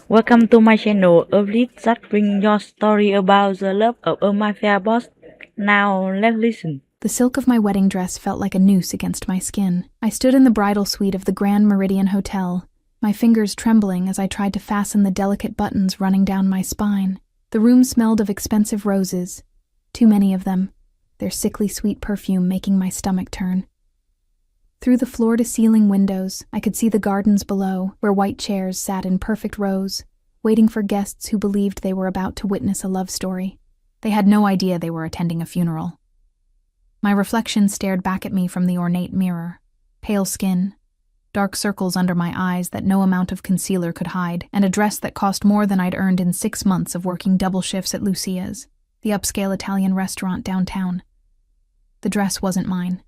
Welcome to my channel, a vlog that brings your story about the love of a mafia boss. Now let's listen. The silk of my wedding dress felt like a noose against my skin. I stood in the bridal suite of the Grand Meridian Hotel, my fingers trembling as I tried to fasten the delicate buttons running down my spine. The room smelled of expensive roses, too many of them, their sickly sweet perfume making my stomach turn. Through the floor-to-ceiling windows, I could see the gardens below, where white chairs sat in perfect rows, waiting for guests who believed they were about to witness a love story. They had no idea they were attending a funeral. My reflection stared back at me from the ornate mirror. Pale skin, dark circles under my eyes that no amount of concealer could hide, and a dress that cost more than I'd earned in 6 months of working double shifts at Lucia's, the upscale Italian restaurant downtown. The dress wasn't mine.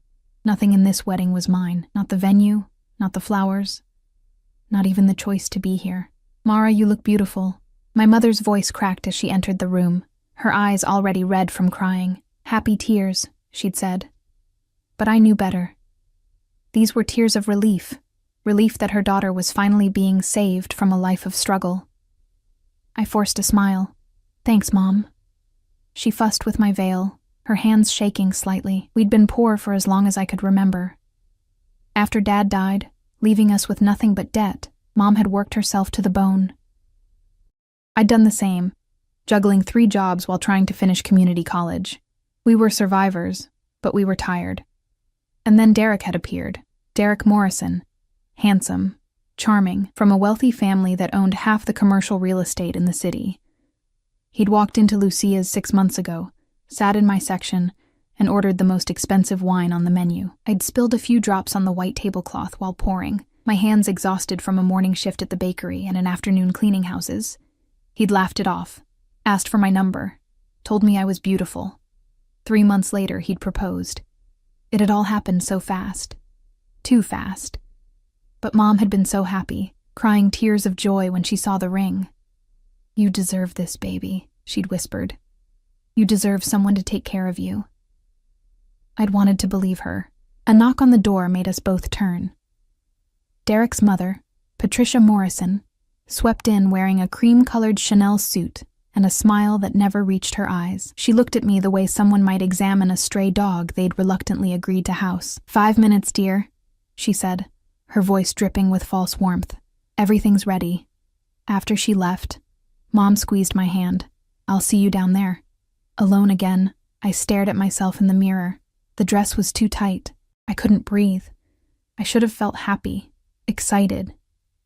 Nothing in this wedding was mine. Not the venue, not the flowers, not even the choice to be here. "Mara, you look beautiful." My mother's voice cracked as she entered the room, her eyes already red from crying. "Happy tears," she'd said. But I knew better. These were tears of relief that her daughter was finally being saved from a life of struggle. I forced a smile. "Thanks, Mom." She fussed with my veil, her hands shaking slightly. We'd been poor for as long as I could remember. After Dad died, leaving us with nothing but debt, Mom had worked herself to the bone. I'd done the same, juggling 3 jobs while trying to finish community college. We were survivors, but we were tired. And then Derek had appeared. Derek Morrison. Handsome, charming, from a wealthy family that owned half the commercial real estate in the city. He'd walked into Lucia's 6 months ago, sat in my section, and ordered the most expensive wine on the menu. I'd spilled a few drops on the white tablecloth while pouring, my hands exhausted from a morning shift at the bakery and an afternoon cleaning houses. He'd laughed it off, asked for my number, told me I was beautiful. 3 months later, he'd proposed. It had all happened so fast. Too fast. But Mom had been so happy, crying tears of joy when she saw the ring. "You deserve this, baby," she'd whispered. "You deserve someone to take care of you." I'd wanted to believe her. A knock on the door made us both turn. Derek's mother, Patricia Morrison, swept in wearing a cream-colored Chanel suit and a smile that never reached her eyes. She looked at me the way someone might examine a stray dog they'd reluctantly agreed to house. "5 minutes, dear," she said, her voice dripping with false warmth. "Everything's ready." After she left, Mom squeezed my hand. "I'll see you down there." Alone again, I stared at myself in the mirror. The dress was too tight. I couldn't breathe. I should have felt happy, excited,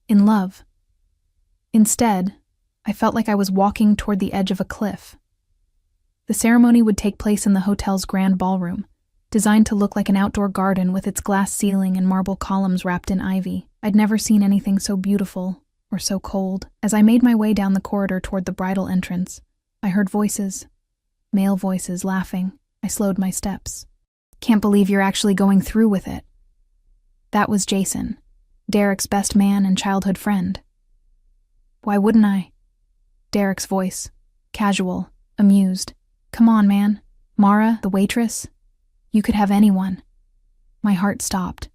in love. Instead, I felt like I was walking toward the edge of a cliff. The ceremony would take place in the hotel's grand ballroom, designed to look like an outdoor garden with its glass ceiling and marble columns wrapped in ivy. I'd never seen anything so beautiful or so cold. As I made my way down the corridor toward the bridal entrance, I heard voices. Male voices laughing. I slowed my steps. "Can't believe you're actually going through with it." That was Jason, Derek's best man and childhood friend. "Why wouldn't I?" Derek's voice, casual, amused. "Come on, man. Mara, the waitress? You could have anyone." My heart stopped.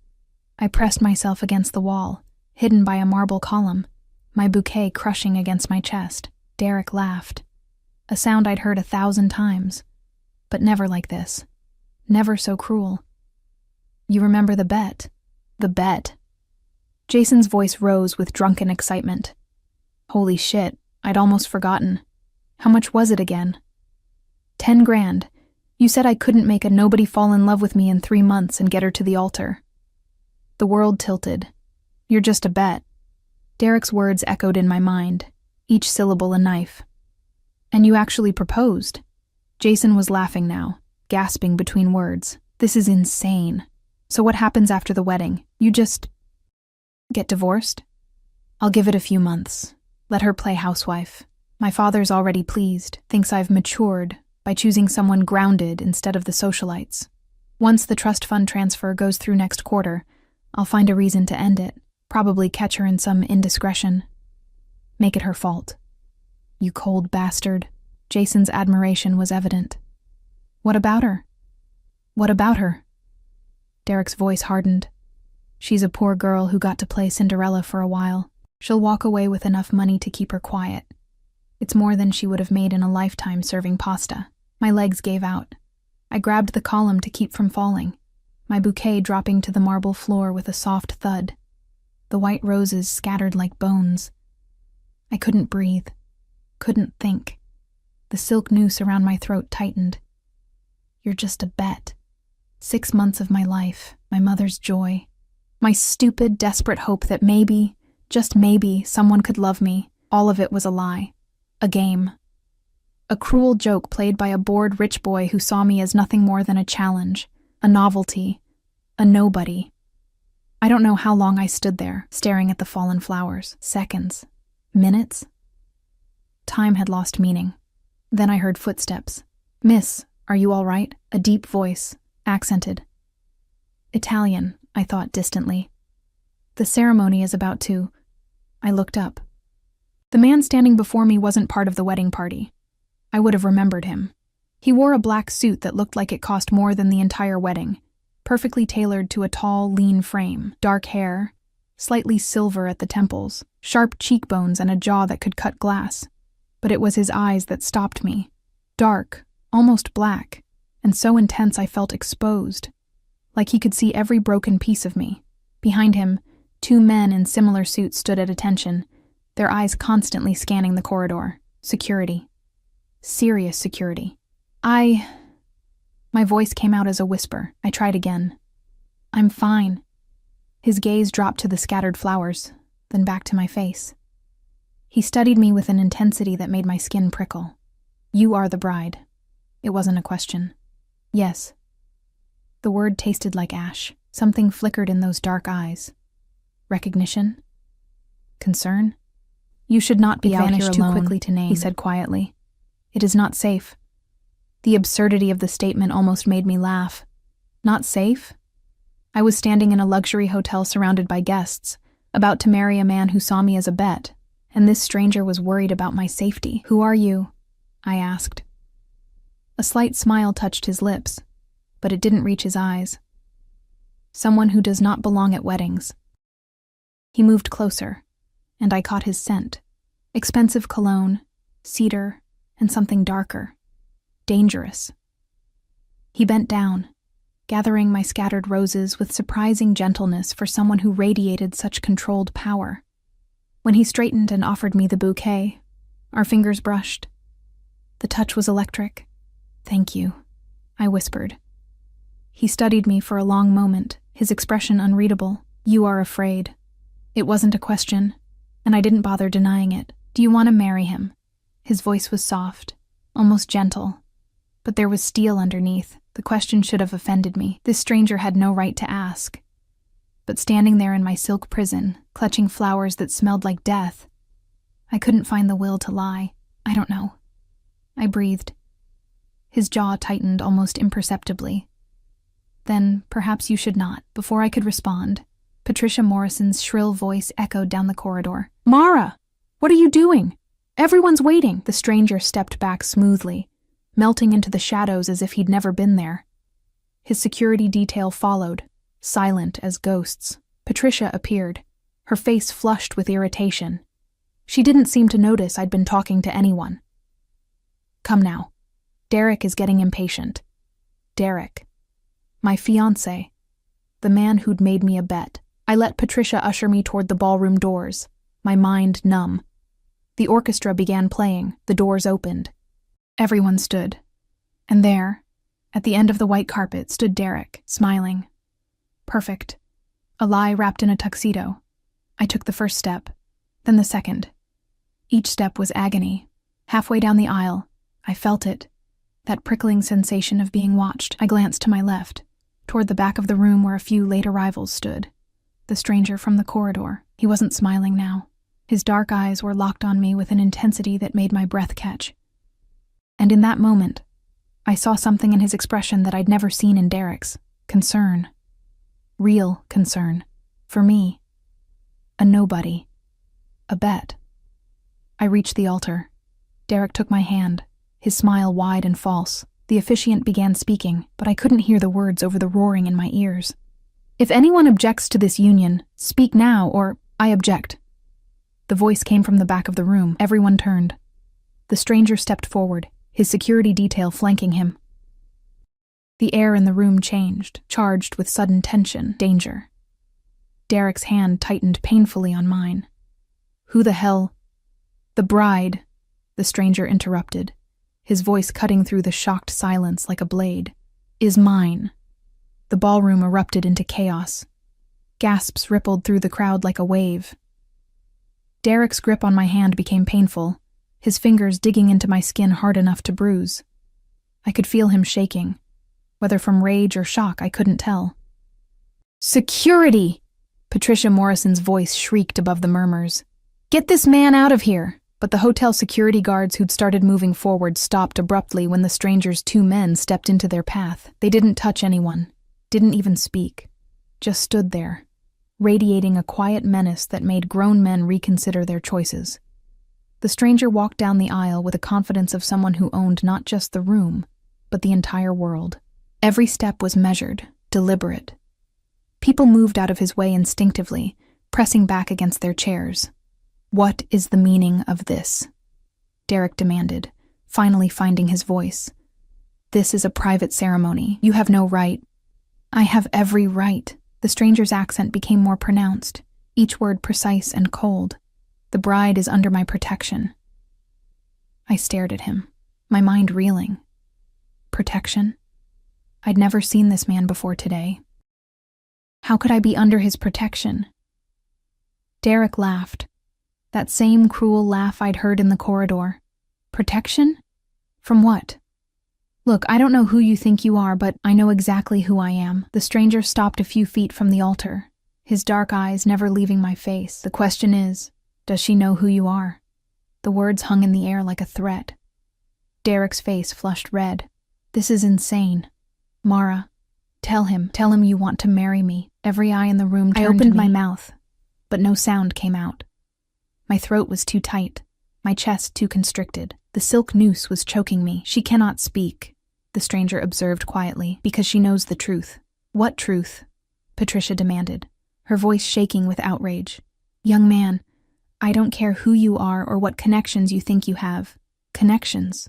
I pressed myself against the wall, hidden by a marble column, my bouquet crushing against my chest. Derek laughed. A sound I'd heard 1,000 times, but never like this. Never so cruel. "You remember the bet?" "The bet?" Jason's voice rose with drunken excitement. "Holy shit, I'd almost forgotten. How much was it again?" 10 grand. You said I couldn't make a nobody fall in love with me in 3 months and get her to the altar." The world tilted. "You're just a bet." Derek's words echoed in my mind, each syllable a knife. "And you actually proposed?" Jason was laughing now, gasping between words. "This is insane. So what happens after the wedding? You just get divorced?" "I'll give it a few months. Let her play housewife. My father's already pleased, thinks I've matured by choosing someone grounded instead of the socialites. Once the trust fund transfer goes through next quarter, I'll find a reason to end it, probably catch her in some indiscretion. Make it her fault." "You cold bastard." Jason's admiration was evident. "What about her?" "What about her?" Derek's voice hardened. "She's a poor girl who got to play Cinderella for a while. She'll walk away with enough money to keep her quiet. It's more than she would have made in a lifetime serving pasta. My legs gave out. I grabbed the column to keep from falling, my bouquet dropping to the marble floor with a soft thud. The white roses scattered like bones. I couldn't breathe, couldn't think. The silk noose around my throat tightened. You're just a bet. 6 months of my life, my mother's joy, my stupid, desperate hope that maybe, just maybe, someone could love me. All of it was a lie. A game. A cruel joke played by a bored rich boy who saw me as nothing more than a challenge, a novelty, a nobody. I don't know how long I stood there, staring at the fallen flowers. Seconds. Minutes? Time had lost meaning. Then I heard footsteps. "Miss, are you all right?" A deep voice, accented. Italian, I thought distantly. The ceremony is about to... I looked up. The man standing before me wasn't part of the wedding party. I would have remembered him. He wore a black suit that looked like it cost more than the entire wedding, perfectly tailored to a tall, lean frame, dark hair, slightly silver at the temples, sharp cheekbones and a jaw that could cut glass. But it was his eyes that stopped me. Dark, almost black, and so intense I felt exposed, like he could see every broken piece of me. Behind him, 2 men in similar suits stood at attention, their eyes constantly scanning the corridor. Security. Serious security. My voice came out as a whisper. I tried again. "I'm fine." His gaze dropped to the scattered flowers, then back to my face. He studied me with an intensity that made my skin prickle. "You are the bride." It wasn't a question. "Yes." The word tasted like ash. Something flickered in those dark eyes. Recognition? Concern? "You should not be out here alone," too quickly to name, he said quietly. "It is not safe." The absurdity of the statement almost made me laugh. Not safe? I was standing in a luxury hotel surrounded by guests, about to marry a man who saw me as a bet, and this stranger was worried about my safety. "Who are you?" I asked. A slight smile touched his lips, but it didn't reach his eyes. "Someone who does not belong at weddings." He moved closer, and I caught his scent. Expensive cologne, cedar, and something darker. Dangerous. He bent down, gathering my scattered roses with surprising gentleness for someone who radiated such controlled power. When he straightened and offered me the bouquet, our fingers brushed. The touch was electric. "Thank you," I whispered. He studied me for a long moment, his expression unreadable. "You are afraid." It wasn't a question, and I didn't bother denying it. "Do you want to marry him?" His voice was soft, almost gentle, but there was steel underneath. The question should have offended me. This stranger had no right to ask. But standing there in my silk prison, clutching flowers that smelled like death, I couldn't find the will to lie. "I don't know." I breathed. His jaw tightened almost imperceptibly. "Then perhaps you should not." Before I could respond, Patricia Morrison's shrill voice echoed down the corridor. "Mara! What are you doing? Everyone's waiting." The stranger stepped back smoothly, melting into the shadows as if he'd never been there. His security detail followed, silent as ghosts. Patricia appeared, her face flushed with irritation. She didn't seem to notice I'd been talking to anyone. "Come now. Derek is getting impatient." Derek. My fiancé. The man who'd made me a bet. I let Patricia usher me toward the ballroom doors, my mind numb. The orchestra began playing, the doors opened. Everyone stood. And there, at the end of the white carpet, stood Derek, smiling. Perfect. A lie wrapped in a tuxedo. I took the first step, then the second. Each step was agony. Halfway down the aisle, I felt it, that prickling sensation of being watched. I glanced to my left, toward the back of the room where a few late arrivals stood. The stranger from the corridor. He wasn't smiling now. His dark eyes were locked on me with an intensity that made my breath catch. And in that moment, I saw something in his expression that I'd never seen in Derek's. Concern. Real concern. For me. A nobody. A bet. I reached the altar. Derek took my hand, his smile wide and false. The officiant began speaking, but I couldn't hear the words over the roaring in my ears. "If anyone objects to this union, speak now, or I object." The voice came from the back of the room. Everyone turned. The stranger stepped forward, his security detail flanking him. The air in the room changed, charged with sudden tension, danger. Derek's hand tightened painfully on mine. Who the hell? The bride, the stranger interrupted, his voice cutting through the shocked silence like a blade, is mine. The ballroom erupted into chaos. Gasps rippled through the crowd like a wave. Derek's grip on my hand became painful, his fingers digging into my skin hard enough to bruise. I could feel him shaking. Whether from rage or shock, I couldn't tell. "Security!" Patricia Morrison's voice shrieked above the murmurs. "Get this man out of here!" But the hotel security guards who'd started moving forward stopped abruptly when the stranger's two men stepped into their path. They didn't touch anyone, didn't even speak, just stood there, radiating a quiet menace that made grown men reconsider their choices. The stranger walked down the aisle with the confidence of someone who owned not just the room, but the entire world. Every step was measured, deliberate. People moved out of his way instinctively, pressing back against their chairs. "What is the meaning of this?" Derek demanded, finally finding his voice. "This is a private ceremony. You have no right." "I have every right." The stranger's accent became more pronounced, each word precise and cold. "The bride is under my protection." I stared at him, my mind reeling. Protection? I'd never seen this man before today. How could I be under his protection? Derek laughed. That same cruel laugh I'd heard in the corridor. Protection? From what? "Look, I don't know who you think you are, but I know exactly who I am." The stranger stopped a few feet from the altar, his dark eyes never leaving my face. "The question is, does she know who you are?" The words hung in the air like a threat. Derek's face flushed red. "This is insane. Mara, tell him you want to marry me." Every eye in the room turned to me. I opened my mouth, but no sound came out. My throat was too tight, my chest too constricted. The silk noose was choking me. "She cannot speak," the stranger observed quietly, "because she knows the truth." "What truth?" Patricia demanded, her voice shaking with outrage. "Young man, I don't care who you are or what connections you think you have. Connections."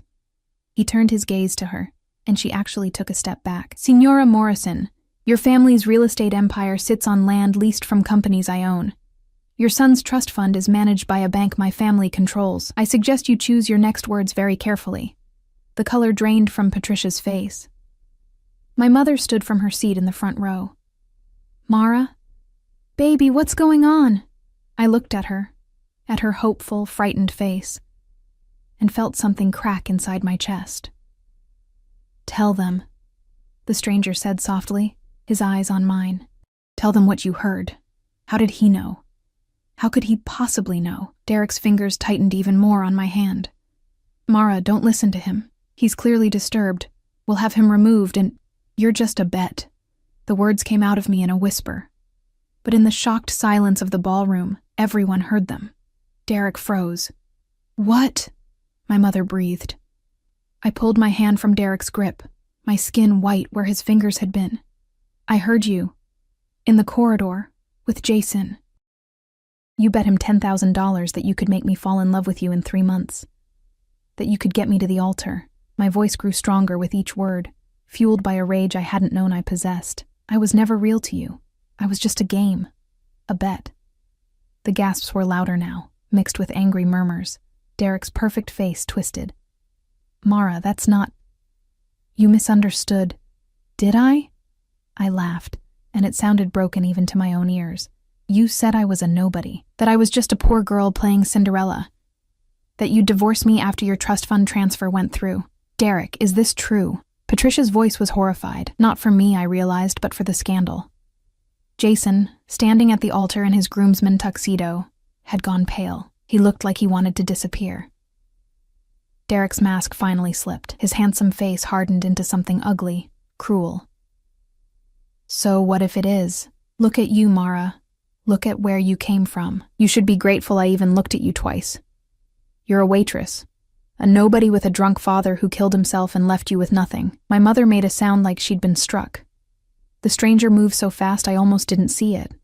He turned his gaze to her, and she actually took a step back. "Signora Morrison, your family's real estate empire sits on land leased from companies I own. Your son's trust fund is managed by a bank my family controls. I suggest you choose your next words very carefully." The color drained from Patricia's face. My mother stood from her seat in the front row. "Mara? Baby, what's going on?" I looked at her hopeful, frightened face, and felt something crack inside my chest. "Tell them," the stranger said softly, his eyes on mine. "Tell them what you heard. How did he know? How could he possibly know?" Derek's fingers tightened even more on my hand. "Mara, don't listen to him. He's clearly disturbed. We'll have him removed and you're just a bet." The words came out of me in a whisper. But in the shocked silence of the ballroom, everyone heard them. Derek froze. "What?" my mother breathed. I pulled my hand from Derek's grip, my skin white where his fingers had been. "I heard you. In the corridor, with Jason. You bet him $10,000 that you could make me fall in love with you in 3 months. That you could get me to the altar." My voice grew stronger with each word, fueled by a rage I hadn't known I possessed. "I was never real to you. I was just a game. A bet." The gasps were louder now, mixed with angry murmurs. Derek's perfect face twisted. "Mara, that's not... You misunderstood." "Did I?" I laughed, and it sounded broken even to my own ears. "You said I was a nobody, that I was just a poor girl playing Cinderella, that you'd divorce me after your trust fund transfer went through. Derek, is this true?" Patricia's voice was horrified, not for me, I realized, but for the scandal. Jason, standing at the altar in his groomsman tuxedo, had gone pale. He looked like he wanted to disappear. Derek's mask finally slipped. His handsome face hardened into something ugly, cruel. "So what if it is? Look at you, Mara. Look at where you came from. You should be grateful I even looked at you twice. You're a waitress. A nobody with a drunk father who killed himself and left you with nothing." My mother made a sound like she'd been struck. The stranger moved so fast I almost didn't see it.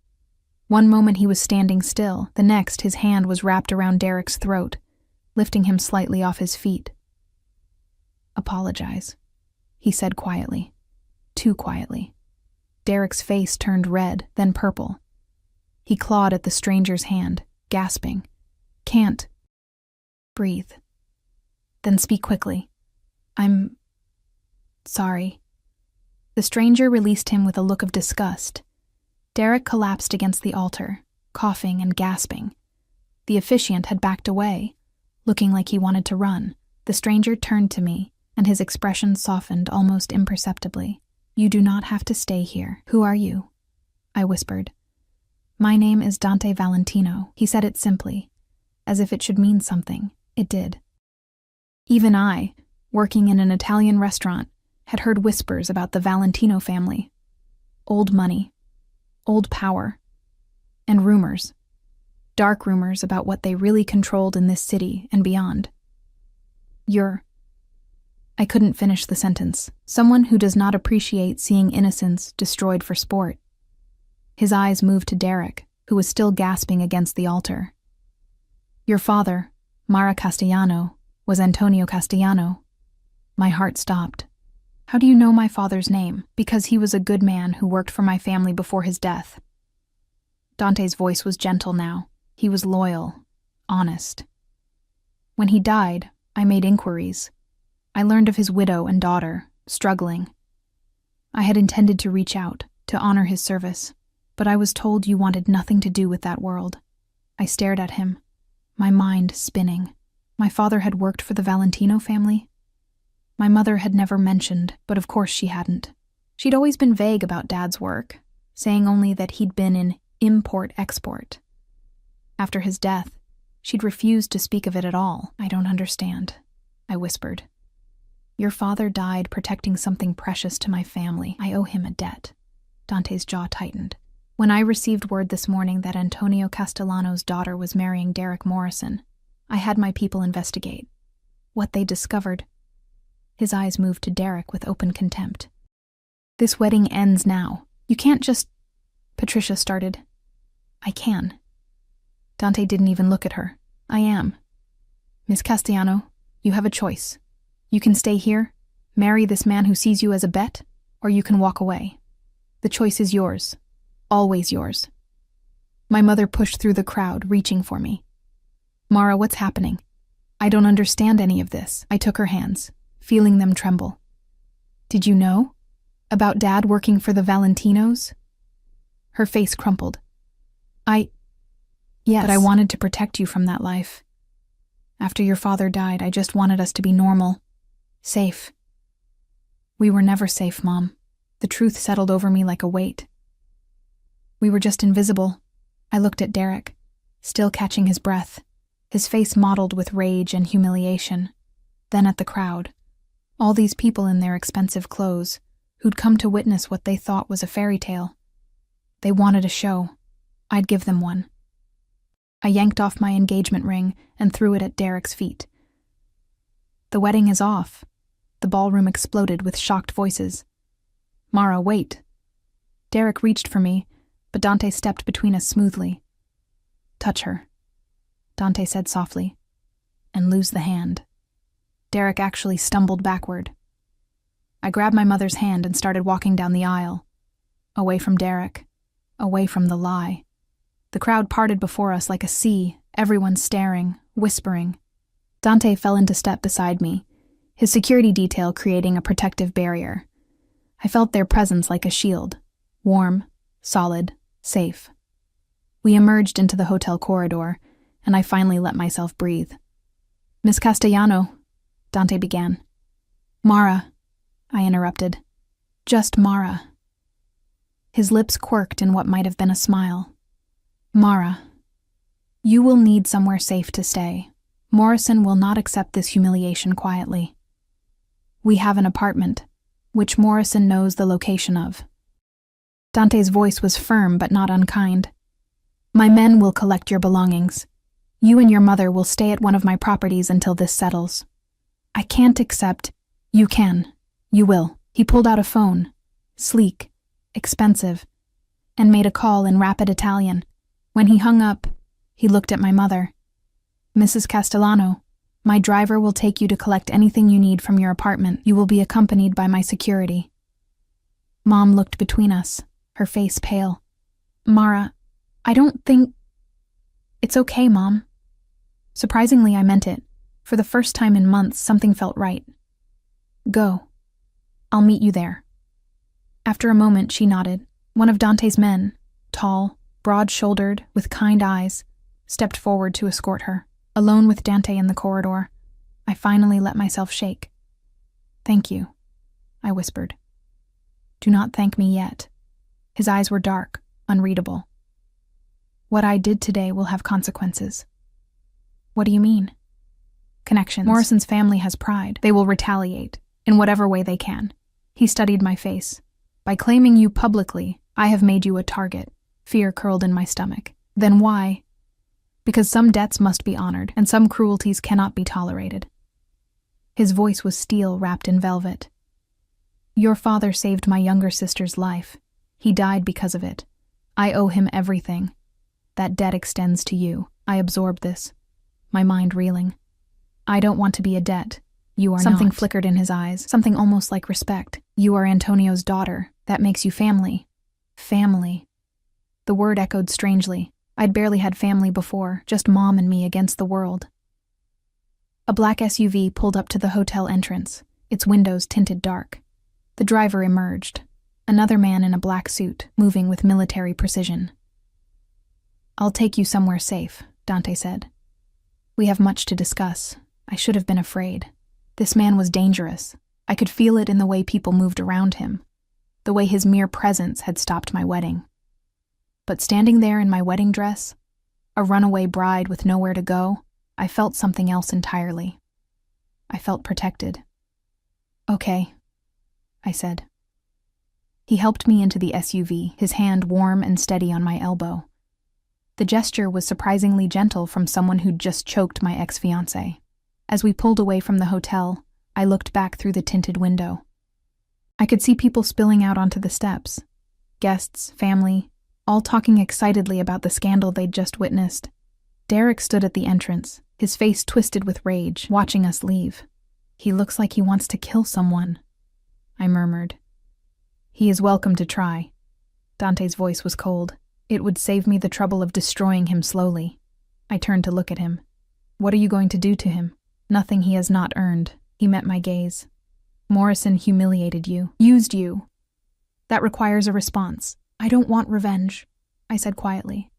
One moment he was standing still, the next his hand was wrapped around Derek's throat, lifting him slightly off his feet. "Apologize," he said quietly. Too quietly. Derek's face turned red, then purple. He clawed at the stranger's hand, gasping. "Can't. Breathe. Then speak quickly. I'm sorry." The stranger released him with a look of disgust. Derek collapsed against the altar, coughing and gasping. The officiant had backed away, looking like he wanted to run. The stranger turned to me, and his expression softened almost imperceptibly. "You do not have to stay here. Who are you?" I whispered. "My name is Dante Valentino." He said it simply, as if it should mean something. It did. Even I, working in an Italian restaurant, had heard whispers about the Valentino family. Old money, old power, and rumors. Dark rumors about what they really controlled in this city and beyond. I couldn't finish the sentence. "Someone who does not appreciate seeing innocence destroyed for sport." His eyes moved to Derek, who was still gasping against the altar. "Your father, Mara Castellano, was Antonio Castellano." My heart stopped. "How do you know my father's name?" "Because he was a good man who worked for my family before his death." Dante's voice was gentle now. He was loyal, honest. "When he died, I made inquiries. I learned of his widow and daughter, struggling. I had intended to reach out, to honor his service, but I was told you wanted nothing to do with that world." I stared at him, my mind spinning. My father had worked for the Valentino family? My mother had never mentioned, but of course she hadn't. She'd always been vague about Dad's work, saying only that he'd been in import-export. After his death, she'd refused to speak of it at all. "I don't understand," I whispered. "Your father died protecting something precious to my family. I owe him a debt." Dante's jaw tightened. "When I received word this morning that Antonio Castellano's daughter was marrying Derek Morrison, I had my people investigate. What they discovered..." His eyes moved to Derek with open contempt. "This wedding ends now. You can't just..." Patricia started. "I can." Dante didn't even look at her. "I am. Miss Castellano, you have a choice. You can stay here, marry this man who sees you as a bet, or you can walk away. The choice is yours. Always yours." My mother pushed through the crowd, reaching for me. "Mara, what's happening? I don't understand any of this." I took her hands, feeling them tremble. "Did you know? About Dad working for the Valentinos?" Her face crumpled. Yes. But I wanted to protect you from that life. After your father died, I just wanted us to be normal. Safe. We were never safe, Mom. The truth settled over me like a weight. We were just invisible." I looked at Derek, still catching his breath, his face mottled with rage and humiliation. Then at the crowd. All these people in their expensive clothes, who'd come to witness what they thought was a fairy tale. They wanted a show. I'd give them one. I yanked off my engagement ring and threw it at Derek's feet. "The wedding is off." The ballroom exploded with shocked voices. "Mara, wait." Derek reached for me, but Dante stepped between us smoothly. "Touch her," Dante said softly, "and lose the hand." Derek actually stumbled backward. I grabbed my mother's hand and started walking down the aisle, away from Derek, away from the lie. The crowd parted before us like a sea, everyone staring, whispering. Dante fell into step beside me, his security detail creating a protective barrier. I felt their presence like a shield, warm, solid, safe. We emerged into the hotel corridor, and I finally let myself breathe. "Miss Castellano," Dante began. "Mara," I interrupted. "Just Mara." His lips quirked in what might have been a smile. "Mara, you will need somewhere safe to stay. Morrison will not accept this humiliation quietly. We have an apartment, which Morrison knows the location of." Dante's voice was firm but not unkind. "My men will collect your belongings. You and your mother will stay at one of my properties until this settles. I can't accept..." "You can. You will." He pulled out a phone, sleek, expensive, and made a call in rapid Italian. When he hung up, he looked at my mother. Mrs. Castellano, my driver will take you to collect anything you need from your apartment. You will be accompanied by my security. Mom looked between us, her face pale. Mara, I don't think... It's okay, Mom. Surprisingly, I meant it. For the first time in months, something felt right. Go. I'll meet you there. After a moment, she nodded. One of Dante's men, tall, broad-shouldered, with kind eyes, stepped forward to escort her. Alone with Dante in the corridor, I finally let myself shake. Thank you, I whispered. Do not thank me yet. His eyes were dark, unreadable. What I did today will have consequences. What do you mean? Connections. Morrison's family has pride. They will retaliate, in whatever way they can. He studied my face. By claiming you publicly, I have made you a target. Fear curled in my stomach. Then why? Because some debts must be honored, and some cruelties cannot be tolerated. His voice was steel wrapped in velvet. Your father saved my younger sister's life. He died because of it. I owe him everything. That debt extends to you. I absorbed this, my mind reeling. I don't want to be a debt. You are not. Something flickered in his eyes, something almost like respect. You are Antonio's daughter. That makes you family. Family. The word echoed strangely. I'd barely had family before, just Mom and me against the world. A black SUV pulled up to the hotel entrance, its windows tinted dark. The driver emerged, another man in a black suit, moving with military precision. I'll take you somewhere safe, Dante said. We have much to discuss. I should have been afraid. This man was dangerous. I could feel it in the way people moved around him, the way his mere presence had stopped my wedding. But standing there in my wedding dress, a runaway bride with nowhere to go, I felt something else entirely. I felt protected. Okay, I said. He helped me into the SUV, his hand warm and steady on my elbow. The gesture was surprisingly gentle from someone who'd just choked my ex-fiancé. As we pulled away from the hotel, I looked back through the tinted window. I could see people spilling out onto the steps. Guests, family, all talking excitedly about the scandal they'd just witnessed. Derek stood at the entrance, his face twisted with rage, watching us leave. He looks like he wants to kill someone, I murmured. He is welcome to try. Dante's voice was cold. It would save me the trouble of destroying him slowly. I turned to look at him. What are you going to do to him? Nothing he has not earned. He met my gaze. Morrison humiliated you, used you. That requires a response. I don't want revenge, I said quietly.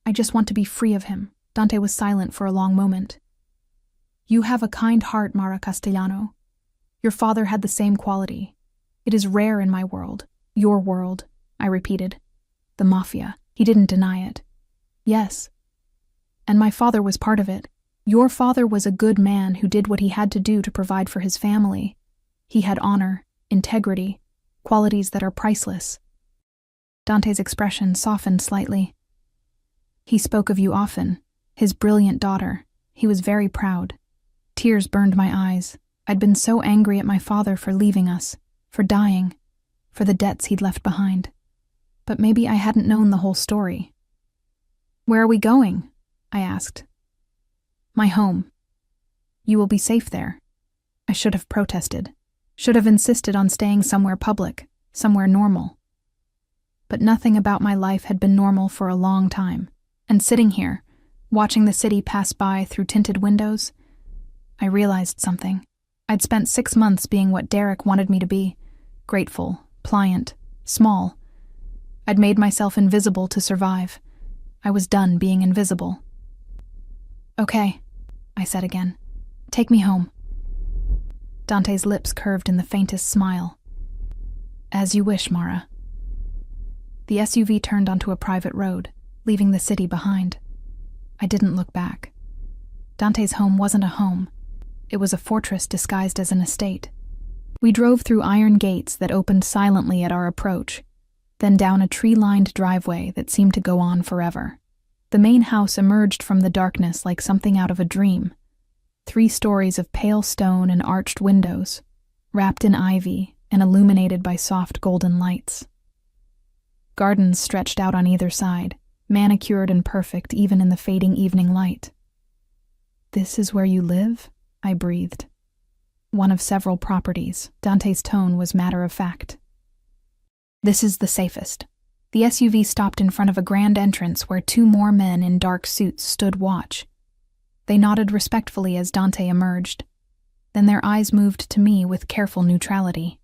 I just want to be free of him. Dante was silent for a long moment. You have a kind heart, Mara Castellano. Your father had the same quality. It is rare in my world. Your world, I repeated. The Mafia. He didn't deny it. Yes. And my father was part of it. Your father was a good man who did what he had to do to provide for his family. He had honor, integrity, qualities that are priceless. Dante's expression softened slightly. He spoke of you often, his brilliant daughter. He was very proud. Tears burned my eyes. I'd been so angry at my father for leaving us, for dying, for the debts he'd left behind. But maybe I hadn't known the whole story. Where are we going? I asked. My home. You will be safe there. I should have protested, should have insisted on staying somewhere public, somewhere normal. But nothing about my life had been normal for a long time, and sitting here, watching the city pass by through tinted windows, I realized something. I'd spent 6 months being what Derek wanted me to be, grateful, pliant, small. I'd made myself invisible to survive. I was done being invisible. Okay, I said again. Take me home. Dante's lips curved in the faintest smile. As you wish, Mara. The SUV turned onto a private road, leaving the city behind. I didn't look back. Dante's home wasn't a home. It was a fortress disguised as an estate. We drove through iron gates that opened silently at our approach, then down a tree-lined driveway that seemed to go on forever. The main house emerged from the darkness like something out of a dream. 3 stories of pale stone and arched windows, wrapped in ivy and illuminated by soft golden lights. Gardens stretched out on either side, manicured and perfect even in the fading evening light. "This is where you live?" I breathed. "One of several properties." Dante's tone was matter of fact. "This is the safest." The SUV stopped in front of a grand entrance where two more men in dark suits stood watch. They nodded respectfully as Dante emerged. Then their eyes moved to me with careful neutrality.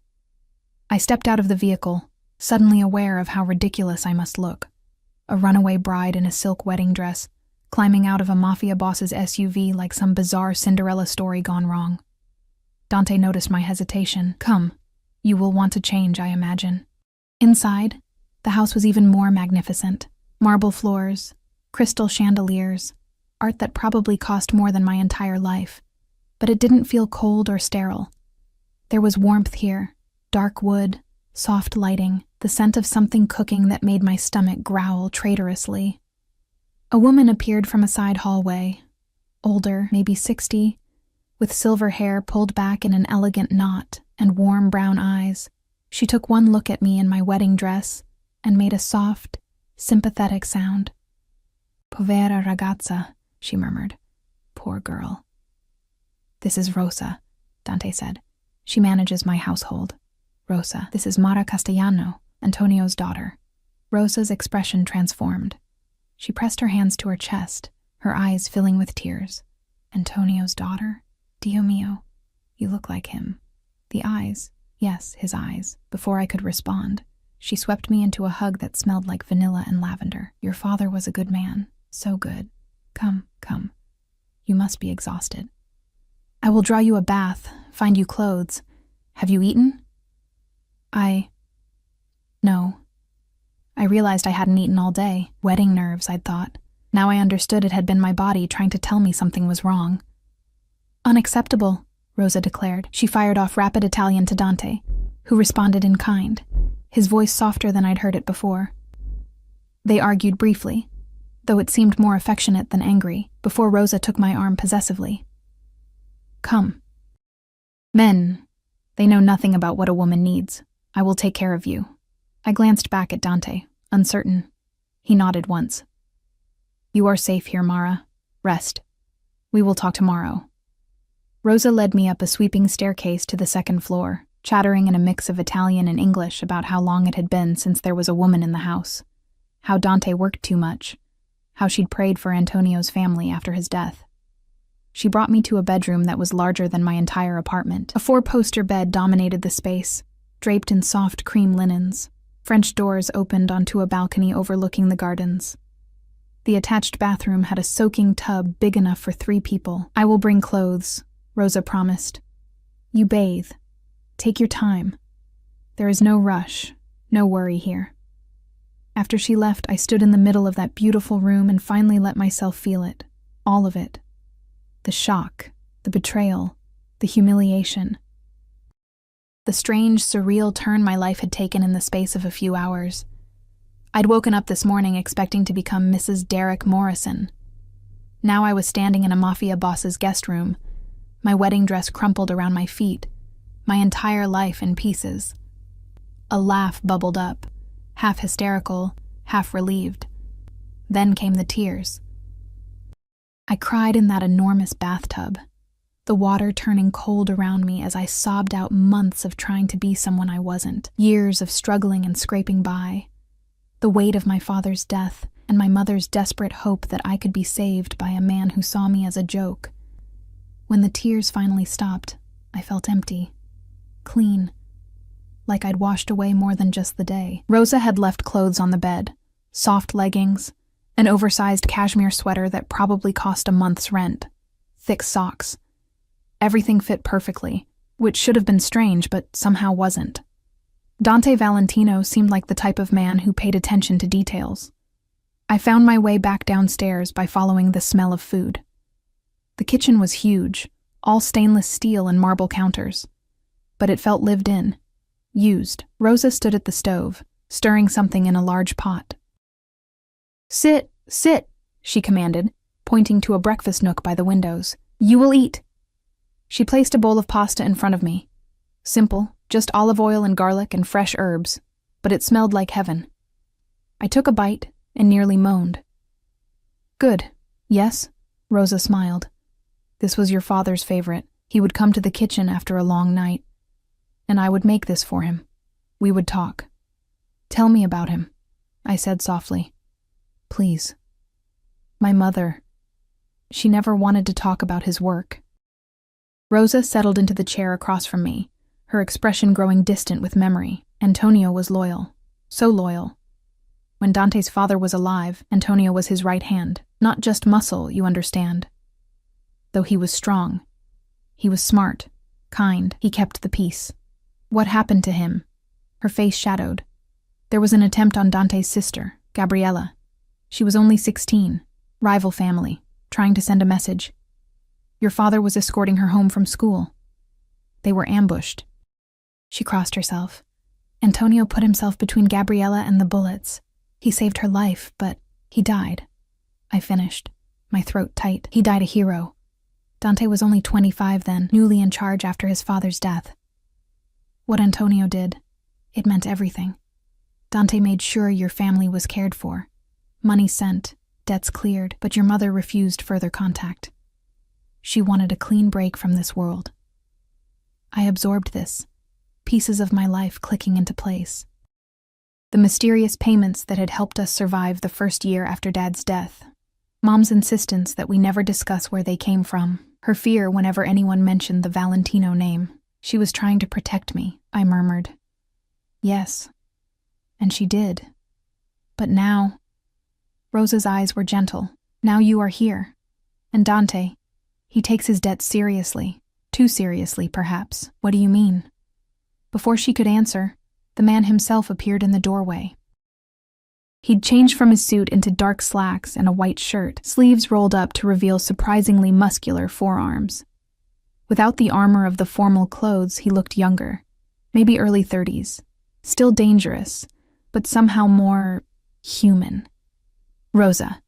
I stepped out of the vehicle, suddenly aware of how ridiculous I must look. A runaway bride in a silk wedding dress, climbing out of a mafia boss's SUV like some bizarre Cinderella story gone wrong. Dante noticed my hesitation. "Come, you will want to change, I imagine." Inside, the house was even more magnificent. Marble floors, crystal chandeliers, art that probably cost more than my entire life. But it didn't feel cold or sterile. There was warmth here, dark wood, soft lighting, the scent of something cooking that made my stomach growl traitorously. A woman appeared from a side hallway, older, maybe 60, with silver hair pulled back in an elegant knot and warm brown eyes. She took one look at me in my wedding dress and made a soft, sympathetic sound. "Povera ragazza," she murmured. "Poor girl." "This is Rosa," Dante said. "She manages my household." "Rosa, this is Mara Castellano, Antonio's daughter." Rosa's expression transformed. She pressed her hands to her chest, her eyes filling with tears. "Antonio's daughter? Dio mio, you look like him." The eyes, yes, his eyes. Before I could respond, she swept me into a hug that smelled like vanilla and lavender. "Your father was a good man, so good. Come, come. You must be exhausted. I will draw you a bath, find you clothes. Have you eaten?" No. I realized I hadn't eaten all day. Wedding nerves, I'd thought. Now I understood it had been my body trying to tell me something was wrong. "Unacceptable," Rosa declared. She fired off rapid Italian to Dante, who responded in kind, his voice softer than I'd heard it before. They argued briefly, though it seemed more affectionate than angry, before Rosa took my arm possessively. "Come. Men, they know nothing about what a woman needs. I will take care of you." I glanced back at Dante, uncertain. He nodded once. "You are safe here, Mara. Rest. We will talk tomorrow." Rosa led me up a sweeping staircase to the second floor, chattering in a mix of Italian and English about how long it had been since there was a woman in the house, how Dante worked too much, how she'd prayed for Antonio's family after his death. She brought me to a bedroom that was larger than my entire apartment. A 4-poster bed dominated the space, draped in soft cream linens. French doors opened onto a balcony overlooking the gardens. The attached bathroom had a soaking tub big enough for 3 people. "I will bring clothes," Rosa promised. "You bathe. Take your time. There is no rush, no worry here." After she left, I stood in the middle of that beautiful room and finally let myself feel it. All of it. The shock, the betrayal, the humiliation. The strange, surreal turn my life had taken in the space of a few hours. I'd woken up this morning expecting to become Mrs. Derek Morrison. Now I was standing in a mafia boss's guest room, my wedding dress crumpled around my feet, my entire life in pieces. A laugh bubbled up, half hysterical, half relieved. Then came the tears. I cried in that enormous bathtub, the water turning cold around me as I sobbed out months of trying to be someone I wasn't, years of struggling and scraping by, the weight of my father's death and my mother's desperate hope that I could be saved by a man who saw me as a joke. When the tears finally stopped, I felt empty, clean, like I'd washed away more than just the day. Rosa had left clothes on the bed, soft leggings, an oversized cashmere sweater that probably cost a month's rent, thick socks. Everything fit perfectly, which should have been strange, but somehow wasn't. Dante Valentino seemed like the type of man who paid attention to details. I found my way back downstairs by following the smell of food. The kitchen was huge, all stainless steel and marble counters. But it felt lived in, used. Rosa stood at the stove, stirring something in a large pot. "Sit, sit," she commanded, pointing to a breakfast nook by the windows. "You will eat." She placed a bowl of pasta in front of me. Simple, just olive oil and garlic and fresh herbs, but it smelled like heaven. I took a bite, and nearly moaned. Good. Yes? Rosa smiled. This was your father's favorite. He would come to the kitchen after a long night, and I would make this for him. We would talk. Tell me about him, I said softly. Please. My mother. She never wanted to talk about his work. Rosa settled into the chair across from me, her expression growing distant with memory. Antonio was loyal. So loyal. When Dante's father was alive, Antonio was his right hand. Not just muscle, you understand. Though he was strong. He was smart, kind, he kept the peace. What happened to him? Her face shadowed. There was an attempt on Dante's sister, Gabriella. She was only 16, rival family, trying to send a message. Your father was escorting her home from school. They were ambushed. She crossed herself. Antonio put himself between Gabriella and the bullets. He saved her life, but he died. I finished, my throat tight. He died a hero. Dante was only 25 then, newly in charge after his father's death. What Antonio did, it meant everything. Dante made sure your family was cared for. Money sent, debts cleared, but your mother refused further contact. She wanted a clean break from this world. I absorbed this, pieces of my life clicking into place. The mysterious payments that had helped us survive the first year after Dad's death. Mom's insistence that we never discuss where they came from. Her fear whenever anyone mentioned the Valentino name. She was trying to protect me, I murmured. Yes. And she did. But now... Rosa's eyes were gentle. Now you are here. And Dante, he takes his debts seriously. Too seriously, perhaps. What do you mean? Before she could answer, the man himself appeared in the doorway. He'd changed from his suit into dark slacks and a white shirt, sleeves rolled up to reveal surprisingly muscular forearms. Without the armor of the formal clothes, he looked younger, maybe early 30s. Still dangerous, but somehow more human. Rosa,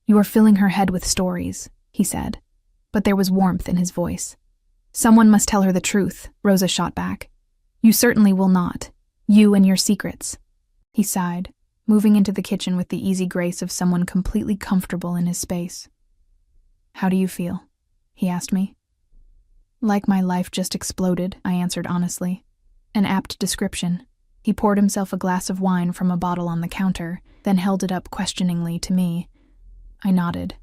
you are filling her head with stories, he said, but there was warmth in his voice. Someone must tell her the truth, Rosa shot back. You certainly will not. You and your secrets. He sighed, moving into the kitchen with the easy grace of someone completely comfortable in his space. How do you feel? He asked me. Like my life just exploded, I answered honestly. An apt description. He poured himself a glass of wine from a bottle on the counter, then held it up questioningly to me. I nodded.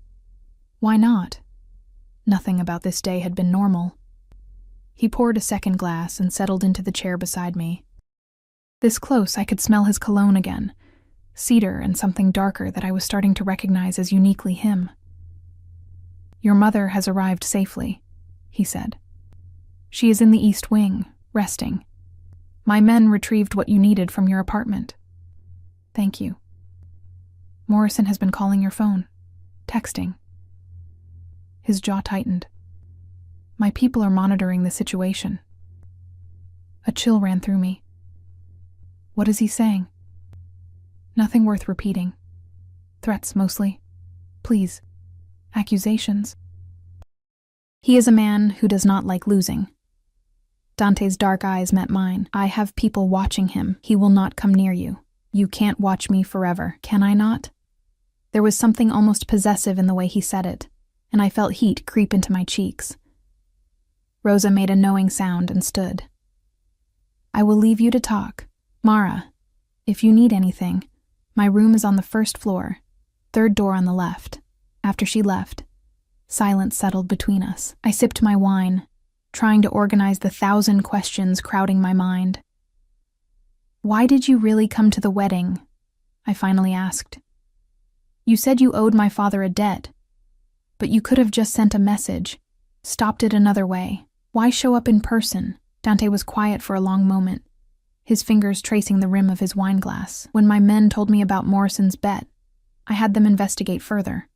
Why not? Nothing about this day had been normal. He poured a second glass and settled into the chair beside me. This close, I could smell his cologne again. Cedar and something darker that I was starting to recognize as uniquely him. Your mother has arrived safely, he said. She is in the East Wing, resting. My men retrieved what you needed from your apartment. Thank you. Morrison has been calling your phone, texting. His jaw tightened. My people are monitoring the situation. A chill ran through me. What is he saying? Nothing worth repeating. Threats, mostly. Please. Accusations. He is a man who does not like losing. Dante's dark eyes met mine. I have people watching him. He will not come near you. You can't watch me forever, can I not? There was something almost possessive in the way he said it, and I felt heat creep into my cheeks. Rosa made a knowing sound and stood. I will leave you to talk. Mara, if you need anything, my room is on the first floor, third door on the left. After she left, silence settled between us. I sipped my wine, trying to organize the 1,000 questions crowding my mind. Why did you really come to the wedding? I finally asked. You said you owed my father a debt, but you could have just sent a message, stopped it another way. Why show up in person? Dante was quiet for a long moment, his fingers tracing the rim of his wineglass. When my men told me about Morrison's bet, I had them investigate further.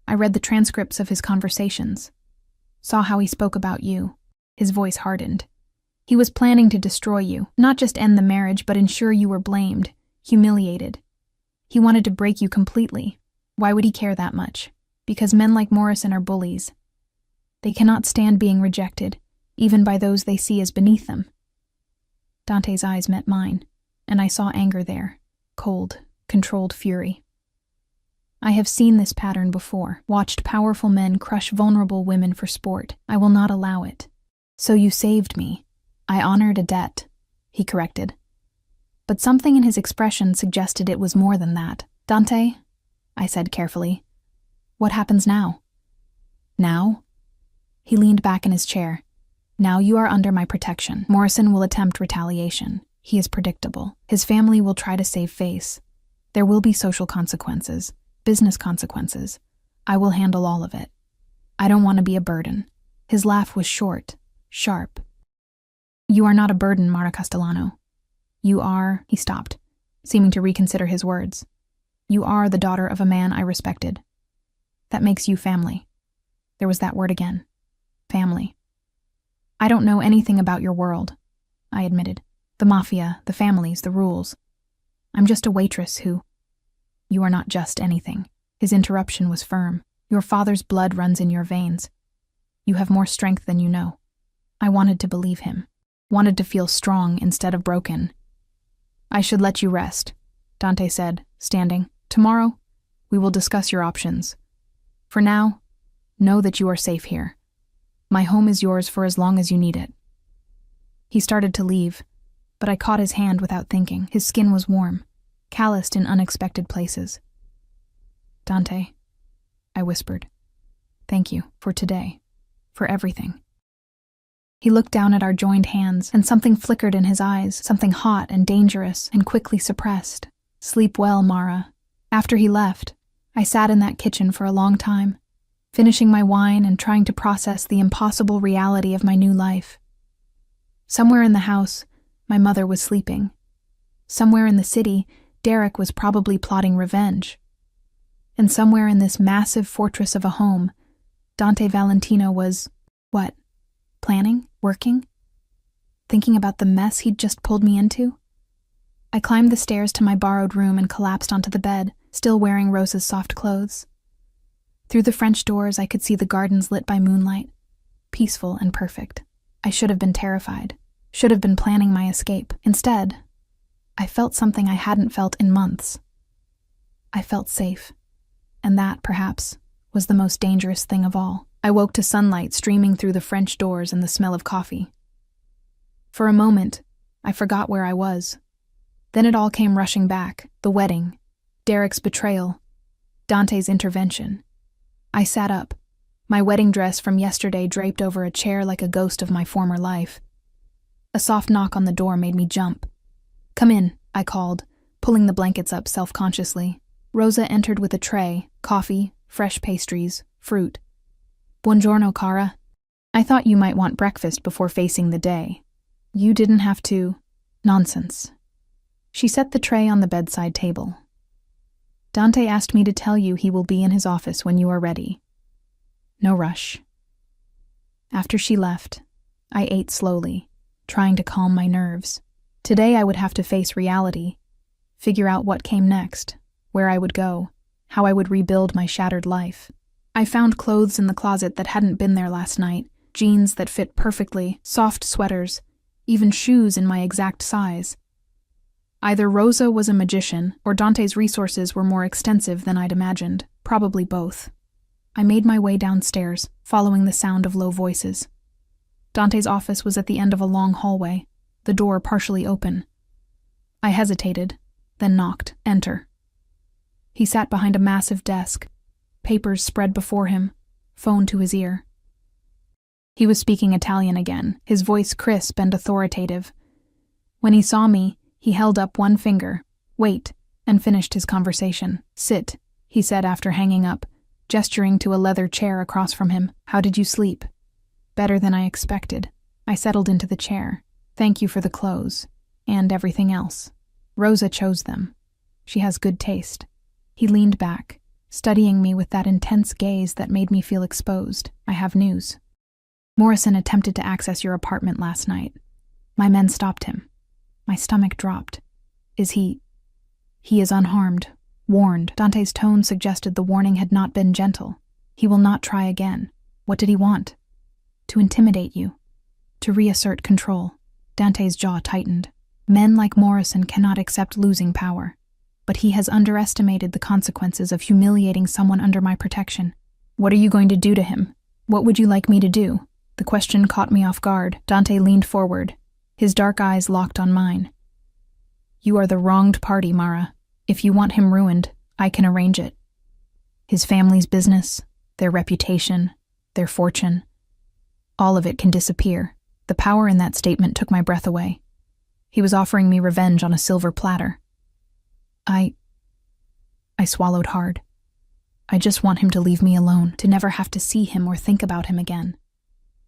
I read the transcripts of his conversations, saw how he spoke about you. His voice hardened. He was planning to destroy you, not just end the marriage, but ensure you were blamed, humiliated. He wanted to break you completely. Why would he care that much? Because men like Morrison are bullies. They cannot stand being rejected, even by those they see as beneath them. Dante's eyes met mine, and I saw anger there, cold, controlled fury. I have seen this pattern before, watched powerful men crush vulnerable women for sport. I will not allow it. So you saved me. I honored a debt, he corrected. But something in his expression suggested it was more than that. Dante, I said carefully, what happens now? Now? He leaned back in his chair. Now you are under my protection. Morrison will attempt retaliation. He is predictable. His family will try to save face. There will be social consequences, business consequences. I will handle all of it. I don't want to be a burden. His laugh was short, sharp. You are not a burden, Mara Castellano. You are, he stopped, seeming to reconsider his words. You are the daughter of a man I respected. That makes you family. There was that word again. Family. I don't know anything about your world, I admitted. The mafia, the families, the rules. I'm just a waitress who... You are not just anything. His interruption was firm. Your father's blood runs in your veins. You have more strength than you know. I wanted to believe him. Wanted to feel strong instead of broken. I should let you rest, Dante said, standing. Tomorrow, we will discuss your options. For now, know that you are safe here. My home is yours for as long as you need it. He started to leave, but I caught his hand without thinking. His skin was warm, calloused in unexpected places. Dante, I whispered. Thank you for today, for everything. He looked down at our joined hands, and something flickered in his eyes, something hot and dangerous and quickly suppressed. Sleep well, Mara. After he left, I sat in that kitchen for a long time, finishing my wine and trying to process the impossible reality of my new life. Somewhere in the house, my mother was sleeping. Somewhere in the city, Derek was probably plotting revenge. And somewhere in this massive fortress of a home, Dante Valentino was, what? Planning? Working? Thinking about the mess he'd just pulled me into? I climbed the stairs to my borrowed room and collapsed onto the bed, still wearing Rosa's soft clothes. Through the French doors, I could see the gardens lit by moonlight, peaceful and perfect. I should have been terrified, should have been planning my escape. Instead, I felt something I hadn't felt in months. I felt safe, and that, perhaps, was the most dangerous thing of all. I woke to sunlight streaming through the French doors and the smell of coffee. For a moment, I forgot where I was. Then it all came rushing back. The wedding, Derek's betrayal, Dante's intervention. I sat up, my wedding dress from yesterday draped over a chair like a ghost of my former life. A soft knock on the door made me jump. Come in, I called, pulling the blankets up self-consciously. Rosa entered with a tray, coffee, fresh pastries, fruit. Buongiorno, cara. I thought you might want breakfast before facing the day. You didn't have to. Nonsense. She set the tray on the bedside table. Dante asked me to tell you he will be in his office when you are ready. No rush. After she left, I ate slowly, trying to calm my nerves. Today I would have to face reality, figure out what came next, where I would go, how I would rebuild my shattered life. I found clothes in the closet that hadn't been there last night, jeans that fit perfectly, soft sweaters, even shoes in my exact size. Either Rosa was a magician, or Dante's resources were more extensive than I'd imagined, probably both. I made my way downstairs, following the sound of low voices. Dante's office was at the end of a long hallway, the door partially open. I hesitated, then knocked. Enter. He sat behind a massive desk, papers spread before him, phone to his ear. He was speaking Italian again, his voice crisp and authoritative. When he saw me, he held up one finger, wait, and finished his conversation. Sit, he said after hanging up, gesturing to a leather chair across from him. How did you sleep? Better than I expected. I settled into the chair. Thank you for the clothes, and everything else. Rosa chose them. She has good taste. He leaned back, studying me with that intense gaze that made me feel exposed. I have news. Morrison attempted to access your apartment last night. My men stopped him. My stomach dropped. Is he... He is unharmed. Warned. Dante's tone suggested the warning had not been gentle. He will not try again. What did he want? To intimidate you. To reassert control. Dante's jaw tightened. Men like Morrison cannot accept losing power. but he has underestimated the consequences of humiliating someone under my protection. What are you going to do to him? What would you like me to do? The question caught me off guard. Dante leaned forward, his dark eyes locked on mine. You are the wronged party, Mara. If you want him ruined, I can arrange it. His family's business, their reputation, their fortune, all of it can disappear. The power in that statement took my breath away. He was offering me revenge on a silver platter. I swallowed hard. I just want him to leave me alone, to never have to see him or think about him again.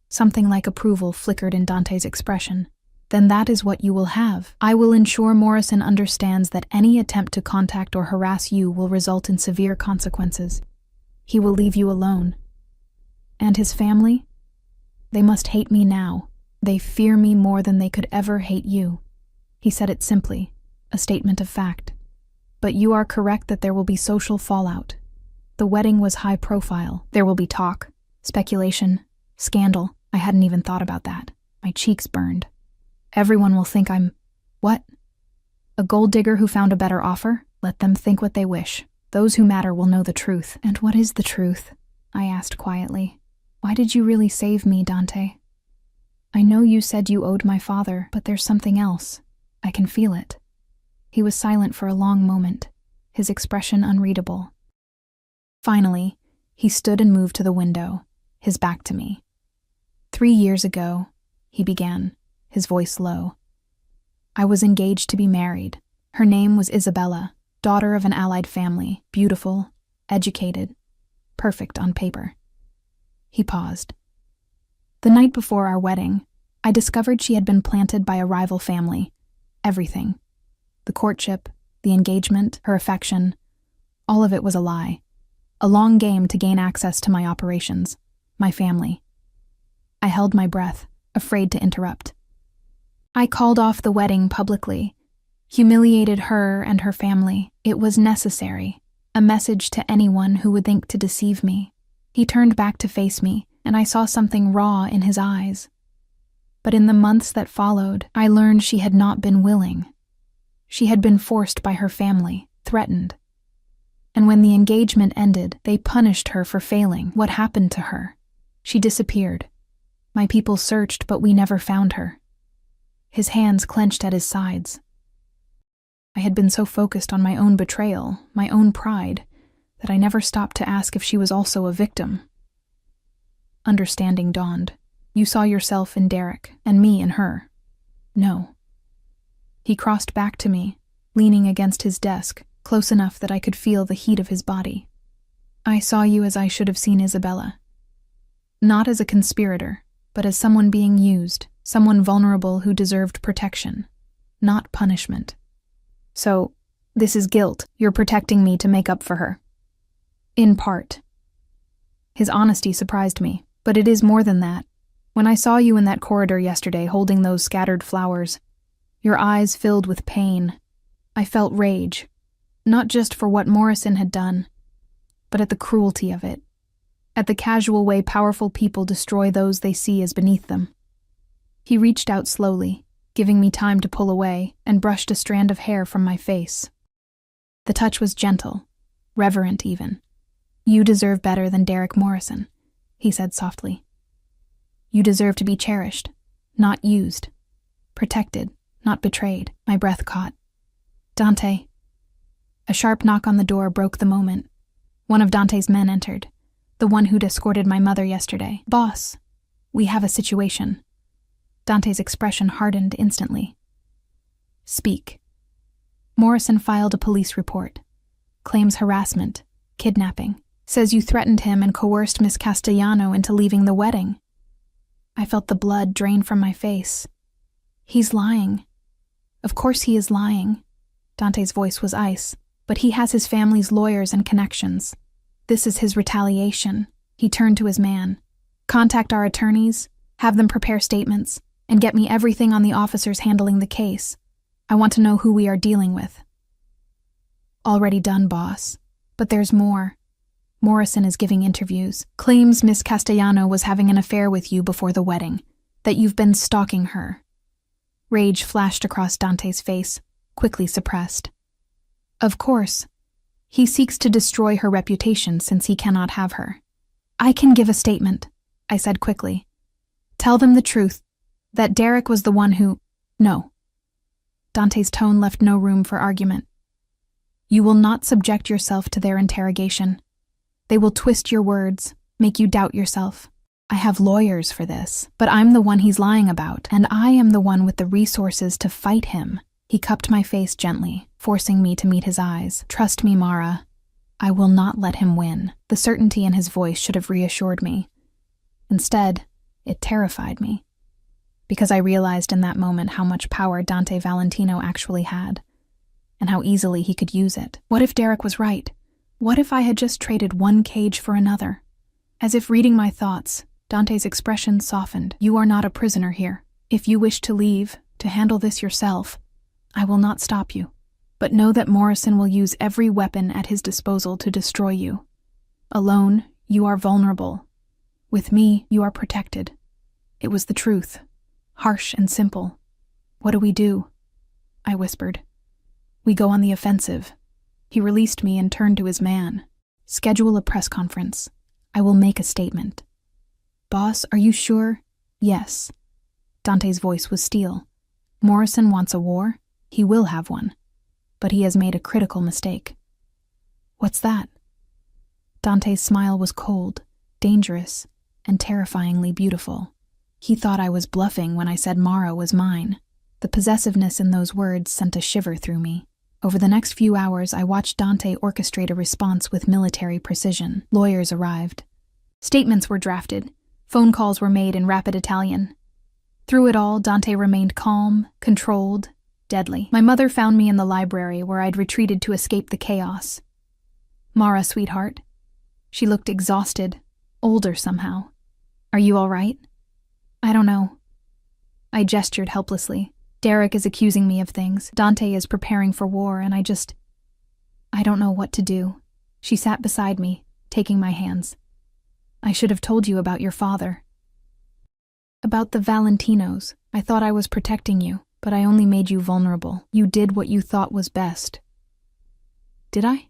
Something like approval flickered in Dante's expression. Then that is what you will have. I will ensure Morrison understands that any attempt to contact or harass you will result in severe consequences. He will leave you alone. And his family? They must hate me now. They fear me more than they could ever hate you. He said it simply, a statement of fact. But you are correct that there will be social fallout. The wedding was high profile. There will be talk, speculation, scandal. I hadn't even thought about that. My cheeks burned. Everyone will think I'm... What? A gold digger who found a better offer? Let them think what they wish. Those who matter will know the truth. And what is the truth? I asked quietly. Why did you really save me, Dante? I know you said you owed my father, but there's something else. I can feel it. He was silent for a long moment, his expression unreadable. Finally, he stood and moved to the window, his back to me. 3 years ago, he began, his voice low. I was engaged to be married. Her name was Isabella, daughter of an allied family, beautiful, educated, perfect on paper. He paused. The night before our wedding, I discovered she had been planted by a rival family. Everything. The courtship, the engagement, her affection, all of it was a lie. A long game to gain access to my operations, my family. I held my breath, afraid to interrupt. I called off the wedding publicly, humiliated her and her family. It was necessary, a message to anyone who would think to deceive me. He turned back to face me, and I saw something raw in his eyes. But in the months that followed, I learned she had not been willing. She had been forced by her family, threatened. And when the engagement ended, they punished her for failing. What happened to her? She disappeared. My people searched, but we never found her. His hands clenched at his sides. I had been so focused on my own betrayal, my own pride, that I never stopped to ask if she was also a victim. Understanding dawned. You saw yourself in Derek, and me in her. No. He crossed back to me, leaning against his desk, close enough that I could feel the heat of his body. I saw you as I should have seen Isabella. Not as a conspirator, but as someone being used, someone vulnerable who deserved protection, not punishment. So, this is guilt. You're protecting me to make up for her. In part. His honesty surprised me, but it is more than that. When I saw you in that corridor yesterday holding those scattered flowers, your eyes filled with pain, I felt rage, not just for what Morrison had done, but at the cruelty of it, at the casual way powerful people destroy those they see as beneath them. He reached out slowly, giving me time to pull away, and brushed a strand of hair from my face. The touch was gentle, reverent even. You deserve better than Derek Morrison, he said softly. You deserve to be cherished, not used, protected, not betrayed. My breath caught. Dante. A sharp knock on the door broke the moment. One of Dante's men entered, the one who'd escorted my mother yesterday. Boss, we have a situation. Dante's expression hardened instantly. Speak. Morrison filed a police report. Claims harassment, kidnapping. Says you threatened him and coerced Miss Castellano into leaving the wedding. I felt the blood drain from my face. He's lying. Of course he is lying. Dante's voice was ice, but he has his family's lawyers and connections. This is his retaliation. He turned to his man. Contact our attorneys, have them prepare statements, and get me everything on the officers handling the case. I want to know who we are dealing with. Already done, boss. But there's more. Morrison is giving interviews, claims Miss Castellano was having an affair with you before the wedding, that you've been stalking her. Rage flashed across Dante's face, quickly suppressed. Of course. He seeks to destroy her reputation since he cannot have her. I can give a statement, I said quickly. Tell them the truth, that Derek was the one who… No. Dante's tone left no room for argument. You will not subject yourself to their interrogation. They will twist your words, make you doubt yourself. I have lawyers for this, but I'm the one he's lying about, and I am the one with the resources to fight him. He cupped my face gently, forcing me to meet his eyes. Trust me, Mara. I will not let him win. The certainty in his voice should have reassured me. Instead, it terrified me, because I realized in that moment how much power Dante Valentino actually had, and how easily he could use it. What if Derek was right? What if I had just traded one cage for another? As if reading my thoughts, Dante's expression softened. You are not a prisoner here. If you wish to leave, to handle this yourself, I will not stop you. But know that Morrison will use every weapon at his disposal to destroy you. Alone, you are vulnerable. With me, you are protected. It was the truth. Harsh and simple. What do we do? I whispered. We go on the offensive. He released me and turned to his man. Schedule a press conference. I will make a statement. Boss, are you sure? Yes. Dante's voice was steel. Morrison wants a war. He will have one. But he has made a critical mistake. What's that? Dante's smile was cold, dangerous, and terrifyingly beautiful. He thought I was bluffing when I said Mara was mine. The possessiveness in those words sent a shiver through me. Over the next few hours, I watched Dante orchestrate a response with military precision. Lawyers arrived. Statements were drafted. Phone calls were made in rapid Italian. Through it all, Dante remained calm, controlled, deadly. My mother found me in the library where I'd retreated to escape the chaos. Mara, sweetheart. She looked exhausted, older somehow. Are you all right? I don't know. I gestured helplessly. Derek is accusing me of things. Dante is preparing for war, and I don't know what to do. She sat beside me, taking my hands. I should have told you about your father. About the Valentinos. I thought I was protecting you, but I only made you vulnerable. You did what you thought was best. Did I?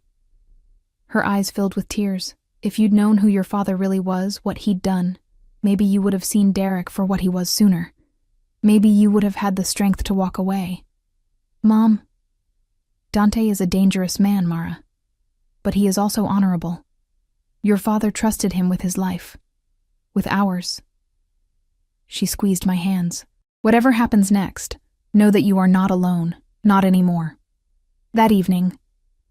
Her eyes filled with tears. If you'd known who your father really was, what he'd done, maybe you would have seen Derek for what he was sooner. Maybe you would have had the strength to walk away. Mom, Dante is a dangerous man, Mara. But he is also honorable. Your father trusted him with his life. With ours. She squeezed my hands. Whatever happens next, know that you are not alone. Not anymore. That evening,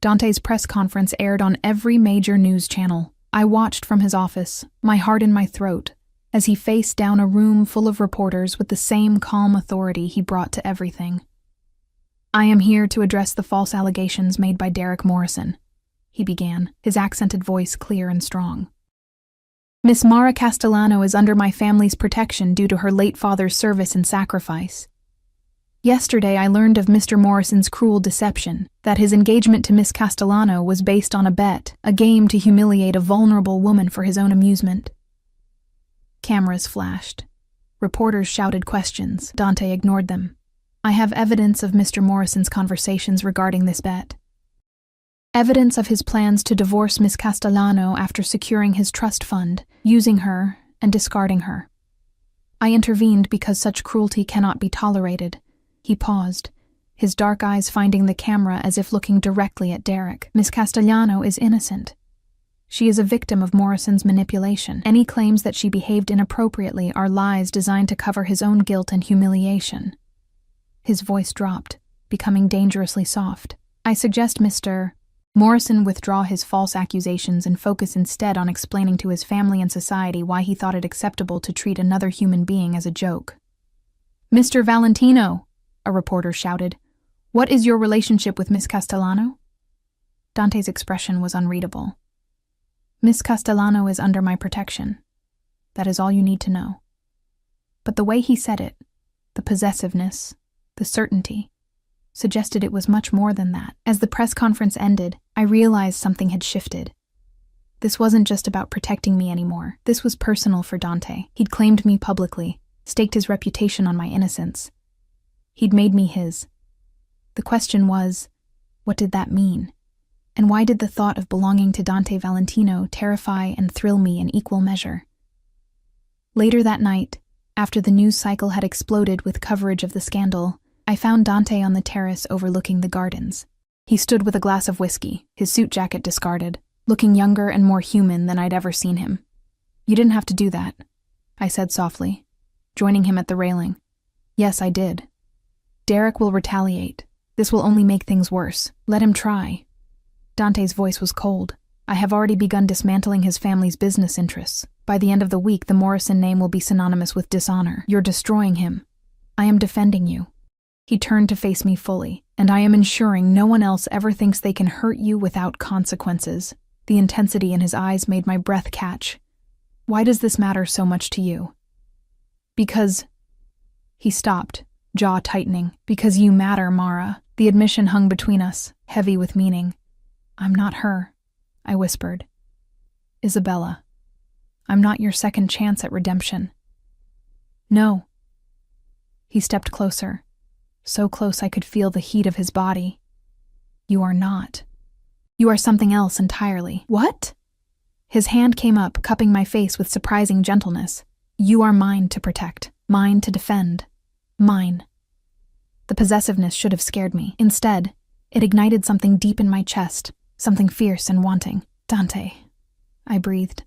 Dante's press conference aired on every major news channel. I watched from his office, my heart in my throat, as he faced down a room full of reporters with the same calm authority he brought to everything. I am here to address the false allegations made by Derek Morrison, he began, his accented voice clear and strong. Miss Mara Castellano is under my family's protection due to her late father's service and sacrifice. Yesterday I learned of Mr. Morrison's cruel deception, that his engagement to Miss Castellano was based on a bet, a game to humiliate a vulnerable woman for his own amusement. Cameras flashed. Reporters shouted questions. Dante ignored them. I have evidence of Mr. Morrison's conversations regarding this bet. Evidence of his plans to divorce Miss Castellano after securing his trust fund, using her and discarding her. I intervened because such cruelty cannot be tolerated. He paused, his dark eyes finding the camera as if looking directly at Derek. Miss Castellano is innocent. She is a victim of Morrison's manipulation. Any claims that she behaved inappropriately are lies designed to cover his own guilt and humiliation. His voice dropped, becoming dangerously soft. I suggest Mr. Morrison withdraw his false accusations and focus instead on explaining to his family and society why he thought it acceptable to treat another human being as a joke. Mr. Valentino, a reporter shouted, what is your relationship with Miss Castellano? Dante's expression was unreadable. Miss Castellano is under my protection. That is all you need to know. But the way he said it, the possessiveness, the certainty, suggested it was much more than that. As the press conference ended, I realized something had shifted. This wasn't just about protecting me anymore. This was personal for Dante. He'd claimed me publicly, staked his reputation on my innocence. He'd made me his. The question was, What did that mean? And why did the thought of belonging to Dante Valentino terrify and thrill me in equal measure? Later that night, after the news cycle had exploded with coverage of the scandal, I found Dante on the terrace overlooking the gardens. He stood with a glass of whiskey, his suit jacket discarded, looking younger and more human than I'd ever seen him. "You didn't have to do that," I said softly, joining him at the railing. "Yes, I did. Derek will retaliate. This will only make things worse. Let him try." Dante's voice was cold. "I have already begun dismantling his family's business interests. By the end of the week, the Morrison name will be synonymous with dishonor. You're destroying him. I am defending you." He turned to face me fully, "And I am ensuring no one else ever thinks they can hurt you without consequences." The intensity in his eyes made my breath catch. "Why does this matter so much to you?" "Because—" He stopped, jaw tightening. "Because you matter, Mara." The admission hung between us, heavy with meaning. "I'm not her," I whispered. "Isabella. I'm not your second chance at redemption." "No." He stepped closer, so close I could feel the heat of his body. "You are not. You are something else entirely." "What?" His hand came up, cupping my face with surprising gentleness. "You are mine to protect, mine to defend. Mine." The possessiveness should have scared me. Instead, it ignited something deep in my chest, something fierce and wanting. "Dante," I breathed.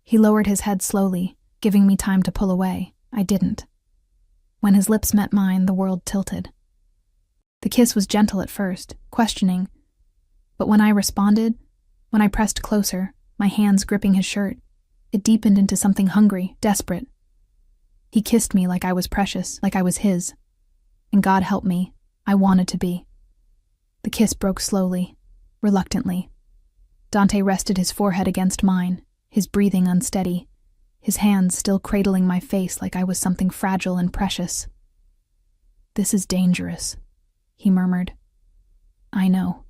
He lowered his head slowly, giving me time to pull away. I didn't. When his lips met mine, the world tilted. The kiss was gentle at first, questioning, but when I responded, when I pressed closer, my hands gripping his shirt, it deepened into something hungry, desperate. He kissed me like I was precious, like I was his. And God help me, I wanted to be. The kiss broke slowly, reluctantly. Dante rested his forehead against mine, his breathing unsteady, his hands still cradling my face like I was something fragile and precious. "This is dangerous," he murmured. "I know.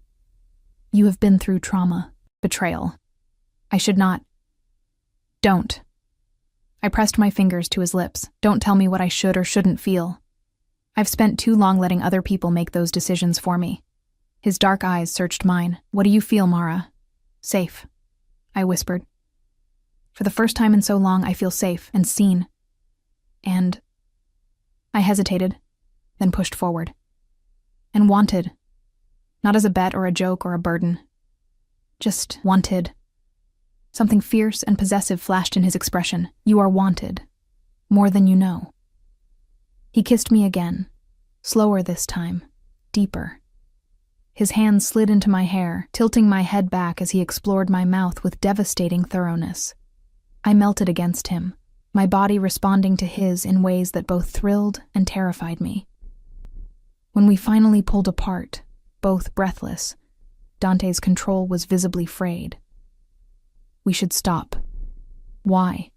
You have been through trauma, betrayal. I should not—" "Don't." I pressed my fingers to his lips. "Don't tell me what I should or shouldn't feel. I've spent too long letting other people make those decisions for me." His dark eyes searched mine. "What do you feel, Mara?" "Safe," I whispered. "For the first time in so long, I feel safe and seen. And—" I hesitated, then pushed forward. "And wanted. Not as a bet or a joke or a burden. Just wanted." Something fierce and possessive flashed in his expression. "You are wanted. More than you know." He kissed me again, slower this time, deeper. His hands slid into my hair, tilting my head back as he explored my mouth with devastating thoroughness. I melted against him, my body responding to his in ways that both thrilled and terrified me. When we finally pulled apart, both breathless, Dante's control was visibly frayed. "We should stop." "Why?"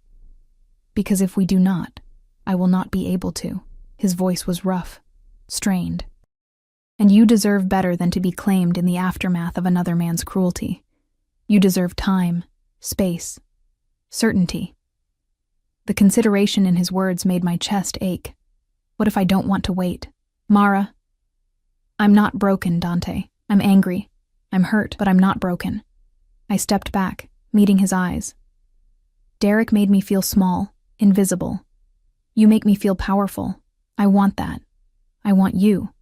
"Because if we do not, I will not be able to." His voice was rough, strained. "And you deserve better than to be claimed in the aftermath of another man's cruelty. You deserve time, space, certainty." The consideration in his words made my chest ache. What if I don't want to wait? "Mara, I'm not broken, Dante. I'm angry. I'm hurt, but I'm not broken." I stepped back, meeting his eyes. "Derek made me feel small, invisible. You make me feel powerful. I want that. I want you."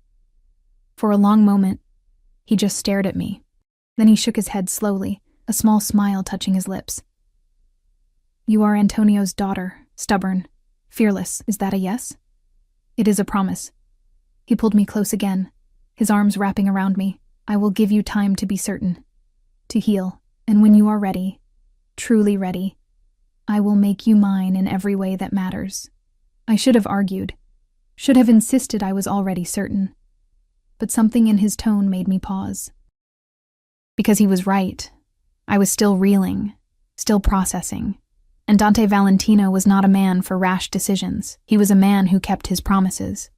For a long moment, he just stared at me. Then he shook his head slowly, a small smile touching his lips. "You are Antonio's daughter, stubborn, fearless. Is that a yes?" "It is a promise." He pulled me close again, his arms wrapping around me. "I will give you time to be certain, to heal, and when you are ready, truly ready, I will make you mine in every way that matters." I should have argued, should have insisted I was already certain, but something in his tone made me pause. Because he was right. I was still reeling, still processing, and Dante Valentino was not a man for rash decisions. He was a man who kept his promises.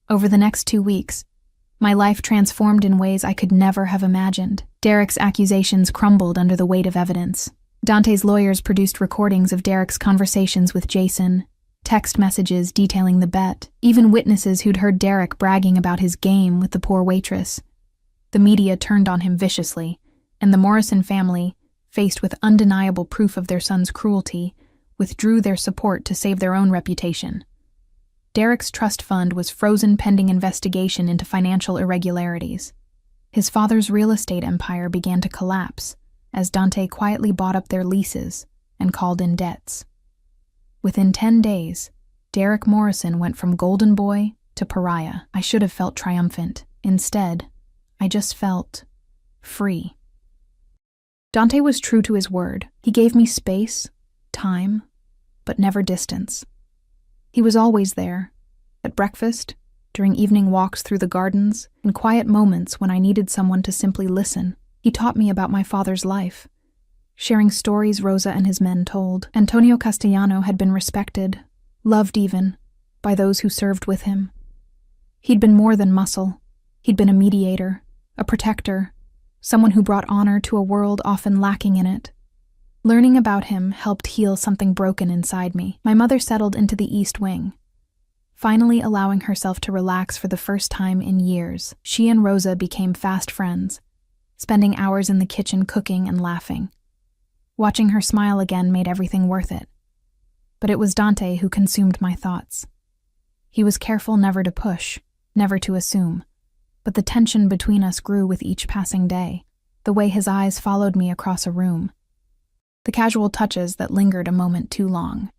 Over the next 2 weeks, my life transformed in ways I could never have imagined. Derek's accusations crumbled under the weight of evidence. Dante's lawyers produced recordings of Derek's conversations with Jason, text messages detailing the bet, even witnesses who'd heard Derek bragging about his game with the poor waitress. The media turned on him viciously, and the Morrison family, faced with undeniable proof of their son's cruelty, withdrew their support to save their own reputation. Derek's trust fund was frozen pending investigation into financial irregularities. His father's real estate empire began to collapse as Dante quietly bought up their leases and called in debts. Within 10 days, Derek Morrison went from golden boy to pariah. I should have felt triumphant. Instead, I just felt free. Dante was true to his word. He gave me space, time, but never distance. He was always there, at breakfast, during evening walks through the gardens, in quiet moments when I needed someone to simply listen. He taught me about my father's life, sharing stories Rosa and his men told. Antonio Castellano had been respected, loved even, by those who served with him. He'd been more than muscle. He'd been a mediator, a protector, someone who brought honor to a world often lacking in it. Learning about him helped heal something broken inside me. My mother settled into the East Wing, finally allowing herself to relax for the first time in years. She and Rosa became fast friends, spending hours in the kitchen cooking and laughing. Watching her smile again made everything worth it. But it was Dante who consumed my thoughts. He was careful never to push, never to assume. But the tension between us grew with each passing day, the way his eyes followed me across a room. The casual touches that lingered a moment too long.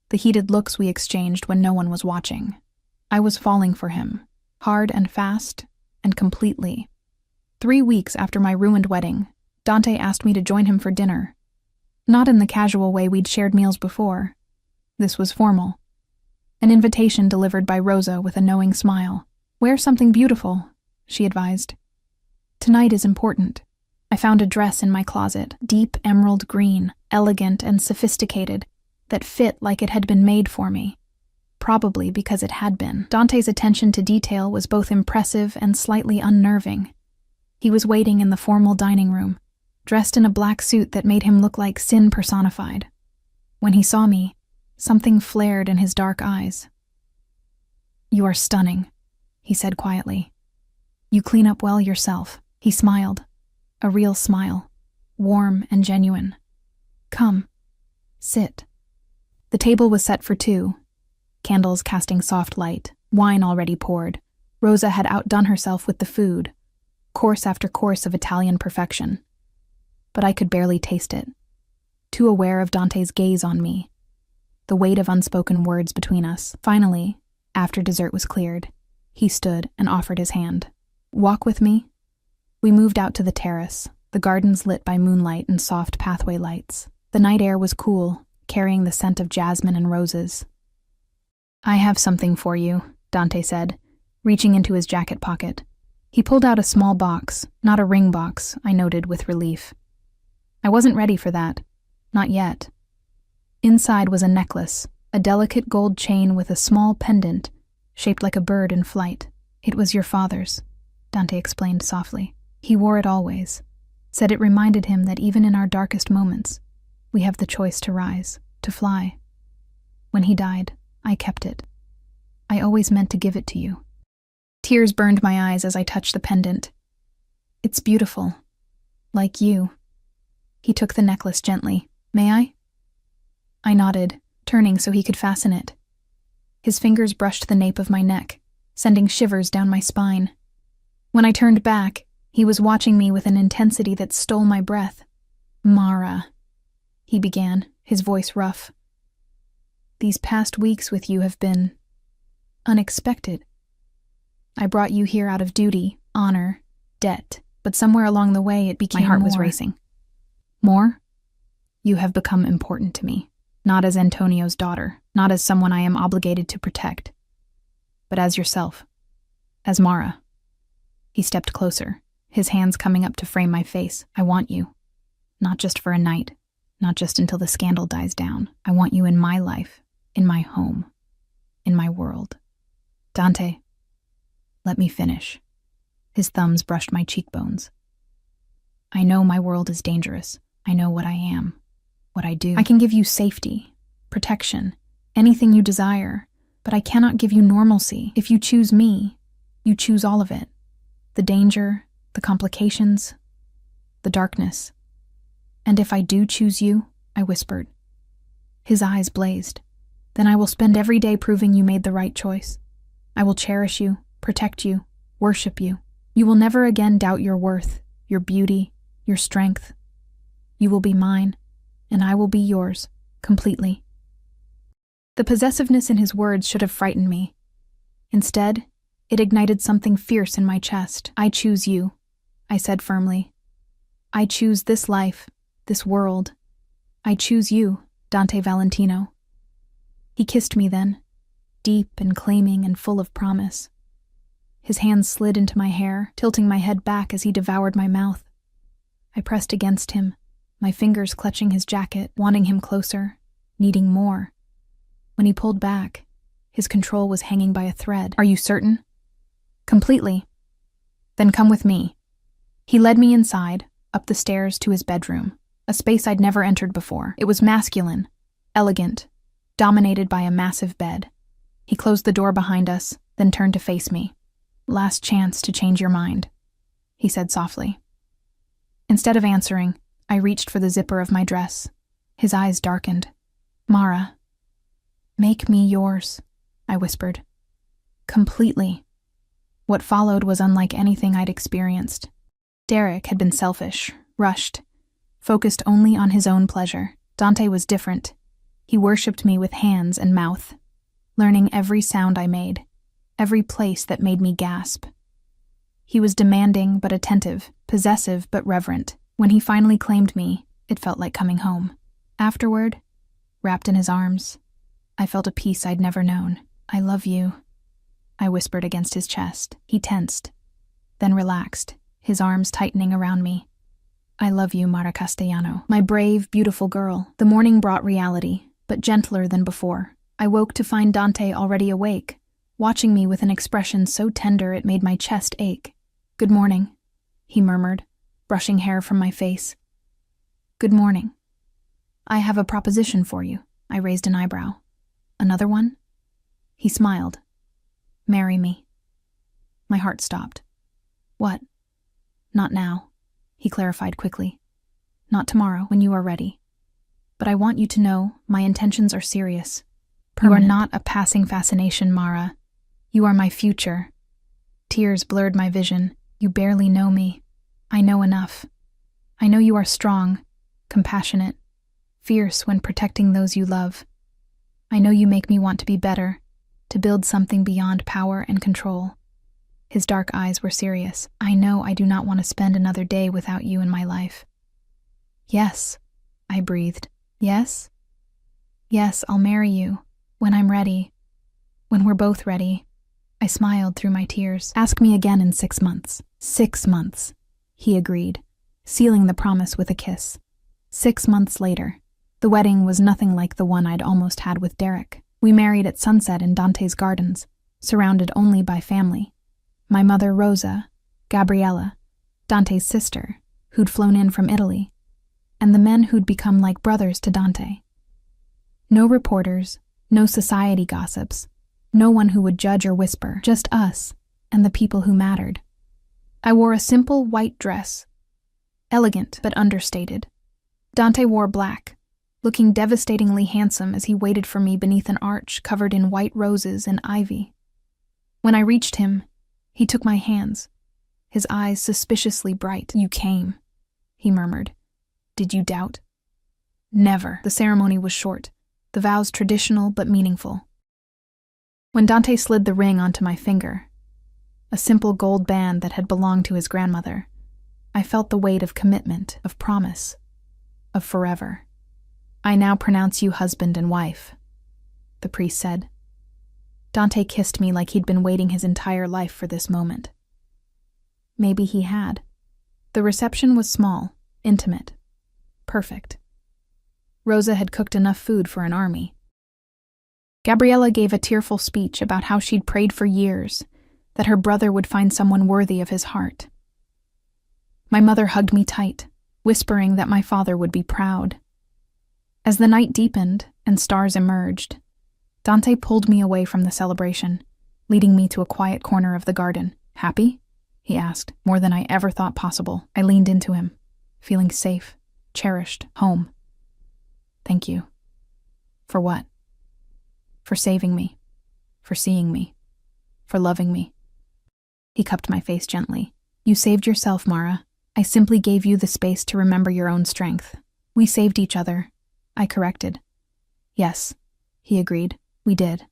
The heated looks we exchanged when no one was watching. I was falling for him, hard and fast, and completely. 3 weeks after my ruined wedding, Dante asked me to join him for dinner. Not in the casual way we'd shared meals before. This was formal. An invitation delivered by Rosa with a knowing smile. "Wear something beautiful," she advised. "Tonight is important." I found a dress in my closet, deep emerald green, elegant and sophisticated, that fit like it had been made for me. Probably because it had been. Dante's attention to detail was both impressive and slightly unnerving. He was waiting in the formal dining room, dressed in a black suit that made him look like sin personified. When he saw me, something flared in his dark eyes. "You are stunning," he said quietly. "You clean up well yourself." He smiled, a real smile, warm and genuine. "Come, sit." The table was set for 2, candles casting soft light, wine already poured. Rosa had outdone herself with the food, course after course of Italian perfection. But I could barely taste it, too aware of Dante's gaze on me, the weight of unspoken words between us. Finally, after dessert was cleared, he stood and offered his hand. "Walk with me?" We moved out to the terrace, the gardens lit by moonlight and soft pathway lights. The night air was cool, carrying the scent of jasmine and roses. "I have something for you," Dante said, reaching into his jacket pocket. He pulled out a small box, not a ring box, I noted with relief. I wasn't ready for that. Not yet. Inside was a necklace, a delicate gold chain with a small pendant, shaped like a bird in flight. "It was your father's," Dante explained softly. "He wore it always, said it reminded him that even in our darkest moments, we have the choice to rise, to fly. When he died, I kept it. I always meant to give it to you." Tears burned my eyes as I touched the pendant. "It's beautiful. Like you." He took the necklace gently. "May I?" I nodded, turning so he could fasten it. His fingers brushed the nape of my neck, sending shivers down my spine. When I turned back, he was watching me with an intensity that stole my breath. "Mara," he began, his voice rough. "These past weeks with you have been unexpected. I brought you here out of duty, honor, debt, but somewhere along the way it became more." My heart was racing. "More? You have become important to me, not as Antonio's daughter, not as someone I am obligated to protect, but as yourself, as Mara." He stepped closer, his hands coming up to frame my face. "I want you. Not just for a night, not just until the scandal dies down. I want you in my life, in my home, in my world." "Dante, let me finish." His thumbs brushed my cheekbones. "I know my world is dangerous. I know what I am, what I do. I can give you safety, protection, anything you desire, but I cannot give you normalcy. If you choose me, you choose all of it. The danger, the complications, the darkness. And if I do choose you, I whispered. His eyes blazed. Then I will spend every day proving you made the right choice. I will cherish you, protect you, worship you. You will never again doubt your worth, your beauty, your strength. You will be mine, and I will be yours, completely. The possessiveness in his words should have frightened me. Instead, it ignited something fierce in my chest. I choose you, I said firmly. I choose this life, this world. I choose you, Dante Valentino. He kissed me then, deep and claiming and full of promise. His hands slid into my hair, tilting my head back as he devoured my mouth. I pressed against him, my fingers clutching his jacket, wanting him closer, needing more. When he pulled back, his control was hanging by a thread. Are you certain? Completely. Then come with me. He led me inside, up the stairs to his bedroom, a space I'd never entered before. It was masculine, elegant, dominated by a massive bed. He closed the door behind us, then turned to face me. Last chance to change your mind, he said softly. Instead of answering, I reached for the zipper of my dress. His eyes darkened. Mara, make me yours, I whispered. Completely. What followed was unlike anything I'd experienced. Derek had been selfish, rushed, focused only on his own pleasure. Dante was different. He worshipped me with hands and mouth, learning every sound I made, every place that made me gasp. He was demanding but attentive, possessive but reverent. When he finally claimed me, it felt like coming home. Afterward, wrapped in his arms, I felt a peace I'd never known. I love you, I whispered against his chest. He tensed, then relaxed, his arms tightening around me. I love you, Mara Castellano, my brave, beautiful girl. The morning brought reality, but gentler than before. I woke to find Dante already awake, watching me with an expression so tender it made my chest ache. Good morning, he murmured, brushing hair from my face. Good morning. I have a proposition for you. I raised an eyebrow. Another one? He smiled. Marry me. My heart stopped. What? Not now, he clarified quickly. Not tomorrow, when you are ready. But I want you to know my intentions are serious. Permanent. You are not a passing fascination, Mara. You are my future. Tears blurred my vision. You barely know me. I know enough. I know you are strong, compassionate, fierce when protecting those you love. I know you make me want to be better, to build something beyond power and control. His dark eyes were serious. I know I do not want to spend another day without you in my life. Yes, I breathed. Yes? Yes, I'll marry you. When I'm ready. When we're both ready. I smiled through my tears. Ask me again in 6 months. 6 months, he agreed, sealing the promise with a kiss. 6 months later, the wedding was nothing like the one I'd almost had with Derek. We married at sunset in Dante's gardens, surrounded only by family. My mother, Rosa, Gabriella, Dante's sister, who'd flown in from Italy, and the men who'd become like brothers to Dante. No reporters, no society gossips, no one who would judge or whisper, just us and the people who mattered. I wore a simple white dress, elegant but understated. Dante wore black, looking devastatingly handsome as he waited for me beneath an arch covered in white roses and ivy. When I reached him, he took my hands, his eyes suspiciously bright. You came, he murmured. Did you doubt? Never. The ceremony was short, the vows traditional but meaningful. When Dante slid the ring onto my finger, a simple gold band that had belonged to his grandmother, I felt the weight of commitment, of promise, of forever. I now pronounce you husband and wife, the priest said. Dante kissed me like he'd been waiting his entire life for this moment. Maybe he had. The reception was small, intimate, perfect. Rosa had cooked enough food for an army. Gabriella gave a tearful speech about how she'd prayed for years that her brother would find someone worthy of his heart. My mother hugged me tight, whispering that my father would be proud. As the night deepened and stars emerged, Dante pulled me away from the celebration, leading me to a quiet corner of the garden. Happy? he asked, more than I ever thought possible. I leaned into him, feeling safe, cherished, home. Thank you. For what? For saving me. For seeing me. For loving me. He cupped my face gently. You saved yourself, Mara. I simply gave you the space to remember your own strength. We saved each other. I corrected. Yes, he agreed. We did.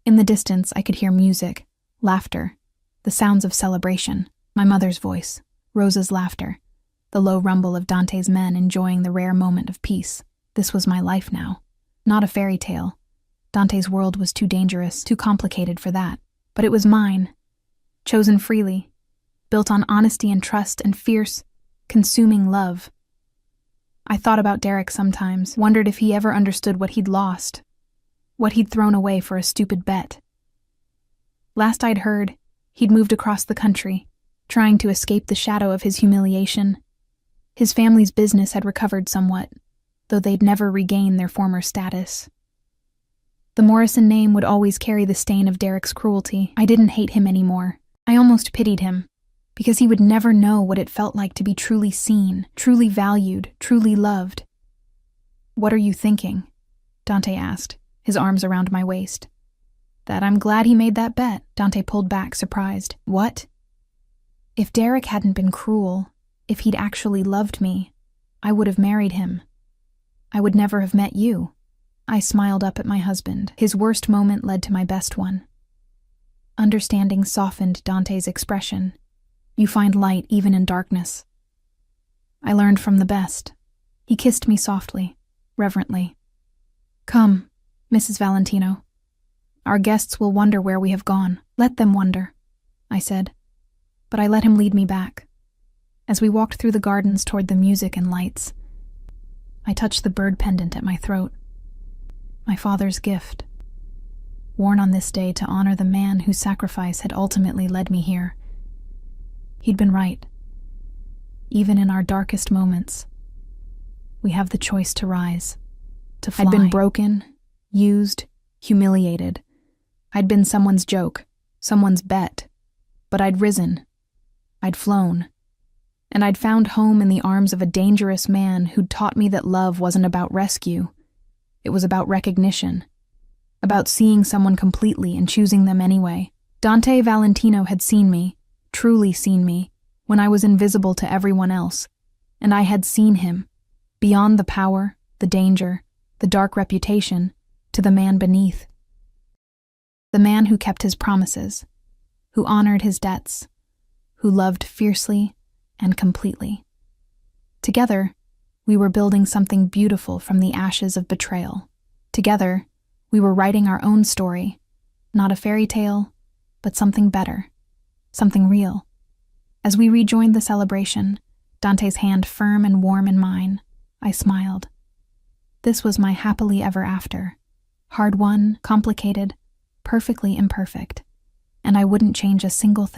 In the distance, I could hear music, laughter, the sounds of celebration, my mother's voice, Rosa's laughter, the low rumble of Dante's men enjoying the rare moment of peace. This was my life now, not a fairy tale. Dante's world was too dangerous, too complicated for that. But it was mine, chosen freely, built on honesty and trust and fierce, consuming love. I thought about Derek sometimes, wondered if he ever understood what he'd lost, what he'd thrown away for a stupid bet. Last I'd heard, he'd moved across the country, trying to escape the shadow of his humiliation. His family's business had recovered somewhat, though they'd never regain their former status. The Morrison name would always carry the stain of Derek's cruelty. I didn't hate him anymore. I almost pitied him, because he would never know what it felt like to be truly seen, truly valued, truly loved. What are you thinking? Dante asked, his arms around my waist. That I'm glad he made that bet. Dante pulled back, surprised. What? If Derek hadn't been cruel, if he'd actually loved me, I would have married him. I would never have met you. I smiled up at my husband. His worst moment led to my best one. Understanding softened Dante's expression. You find light even in darkness. I learned from the best. He kissed me softly, reverently. Come, Mrs. Valentino. Our guests will wonder where we have gone. Let them wonder, I said. But I let him lead me back. As we walked through the gardens toward the music and lights, I touched the bird pendant at my throat. My father's gift, worn on this day to honor the man whose sacrifice had ultimately led me here. He'd been right. Even in our darkest moments, we have the choice to rise, to fly. I'd been broken, used, humiliated. I'd been someone's joke, someone's bet. But I'd risen. I'd flown. And I'd found home in the arms of a dangerous man who'd taught me that love wasn't about rescue. It was about recognition, about seeing someone completely and choosing them anyway. Dante Valentino had seen me, truly seen me, when I was invisible to everyone else, and I had seen him, beyond the power, the danger, the dark reputation, to the man beneath. The man who kept his promises, who honored his debts, who loved fiercely and completely. Together, we were building something beautiful from the ashes of betrayal. Together, we were writing our own story, not a fairy tale, but something better, something real. As we rejoined the celebration, Dante's hand firm and warm in mine, I smiled. This was my happily ever after, hard-won, complicated, perfectly imperfect, and I wouldn't change a single thing.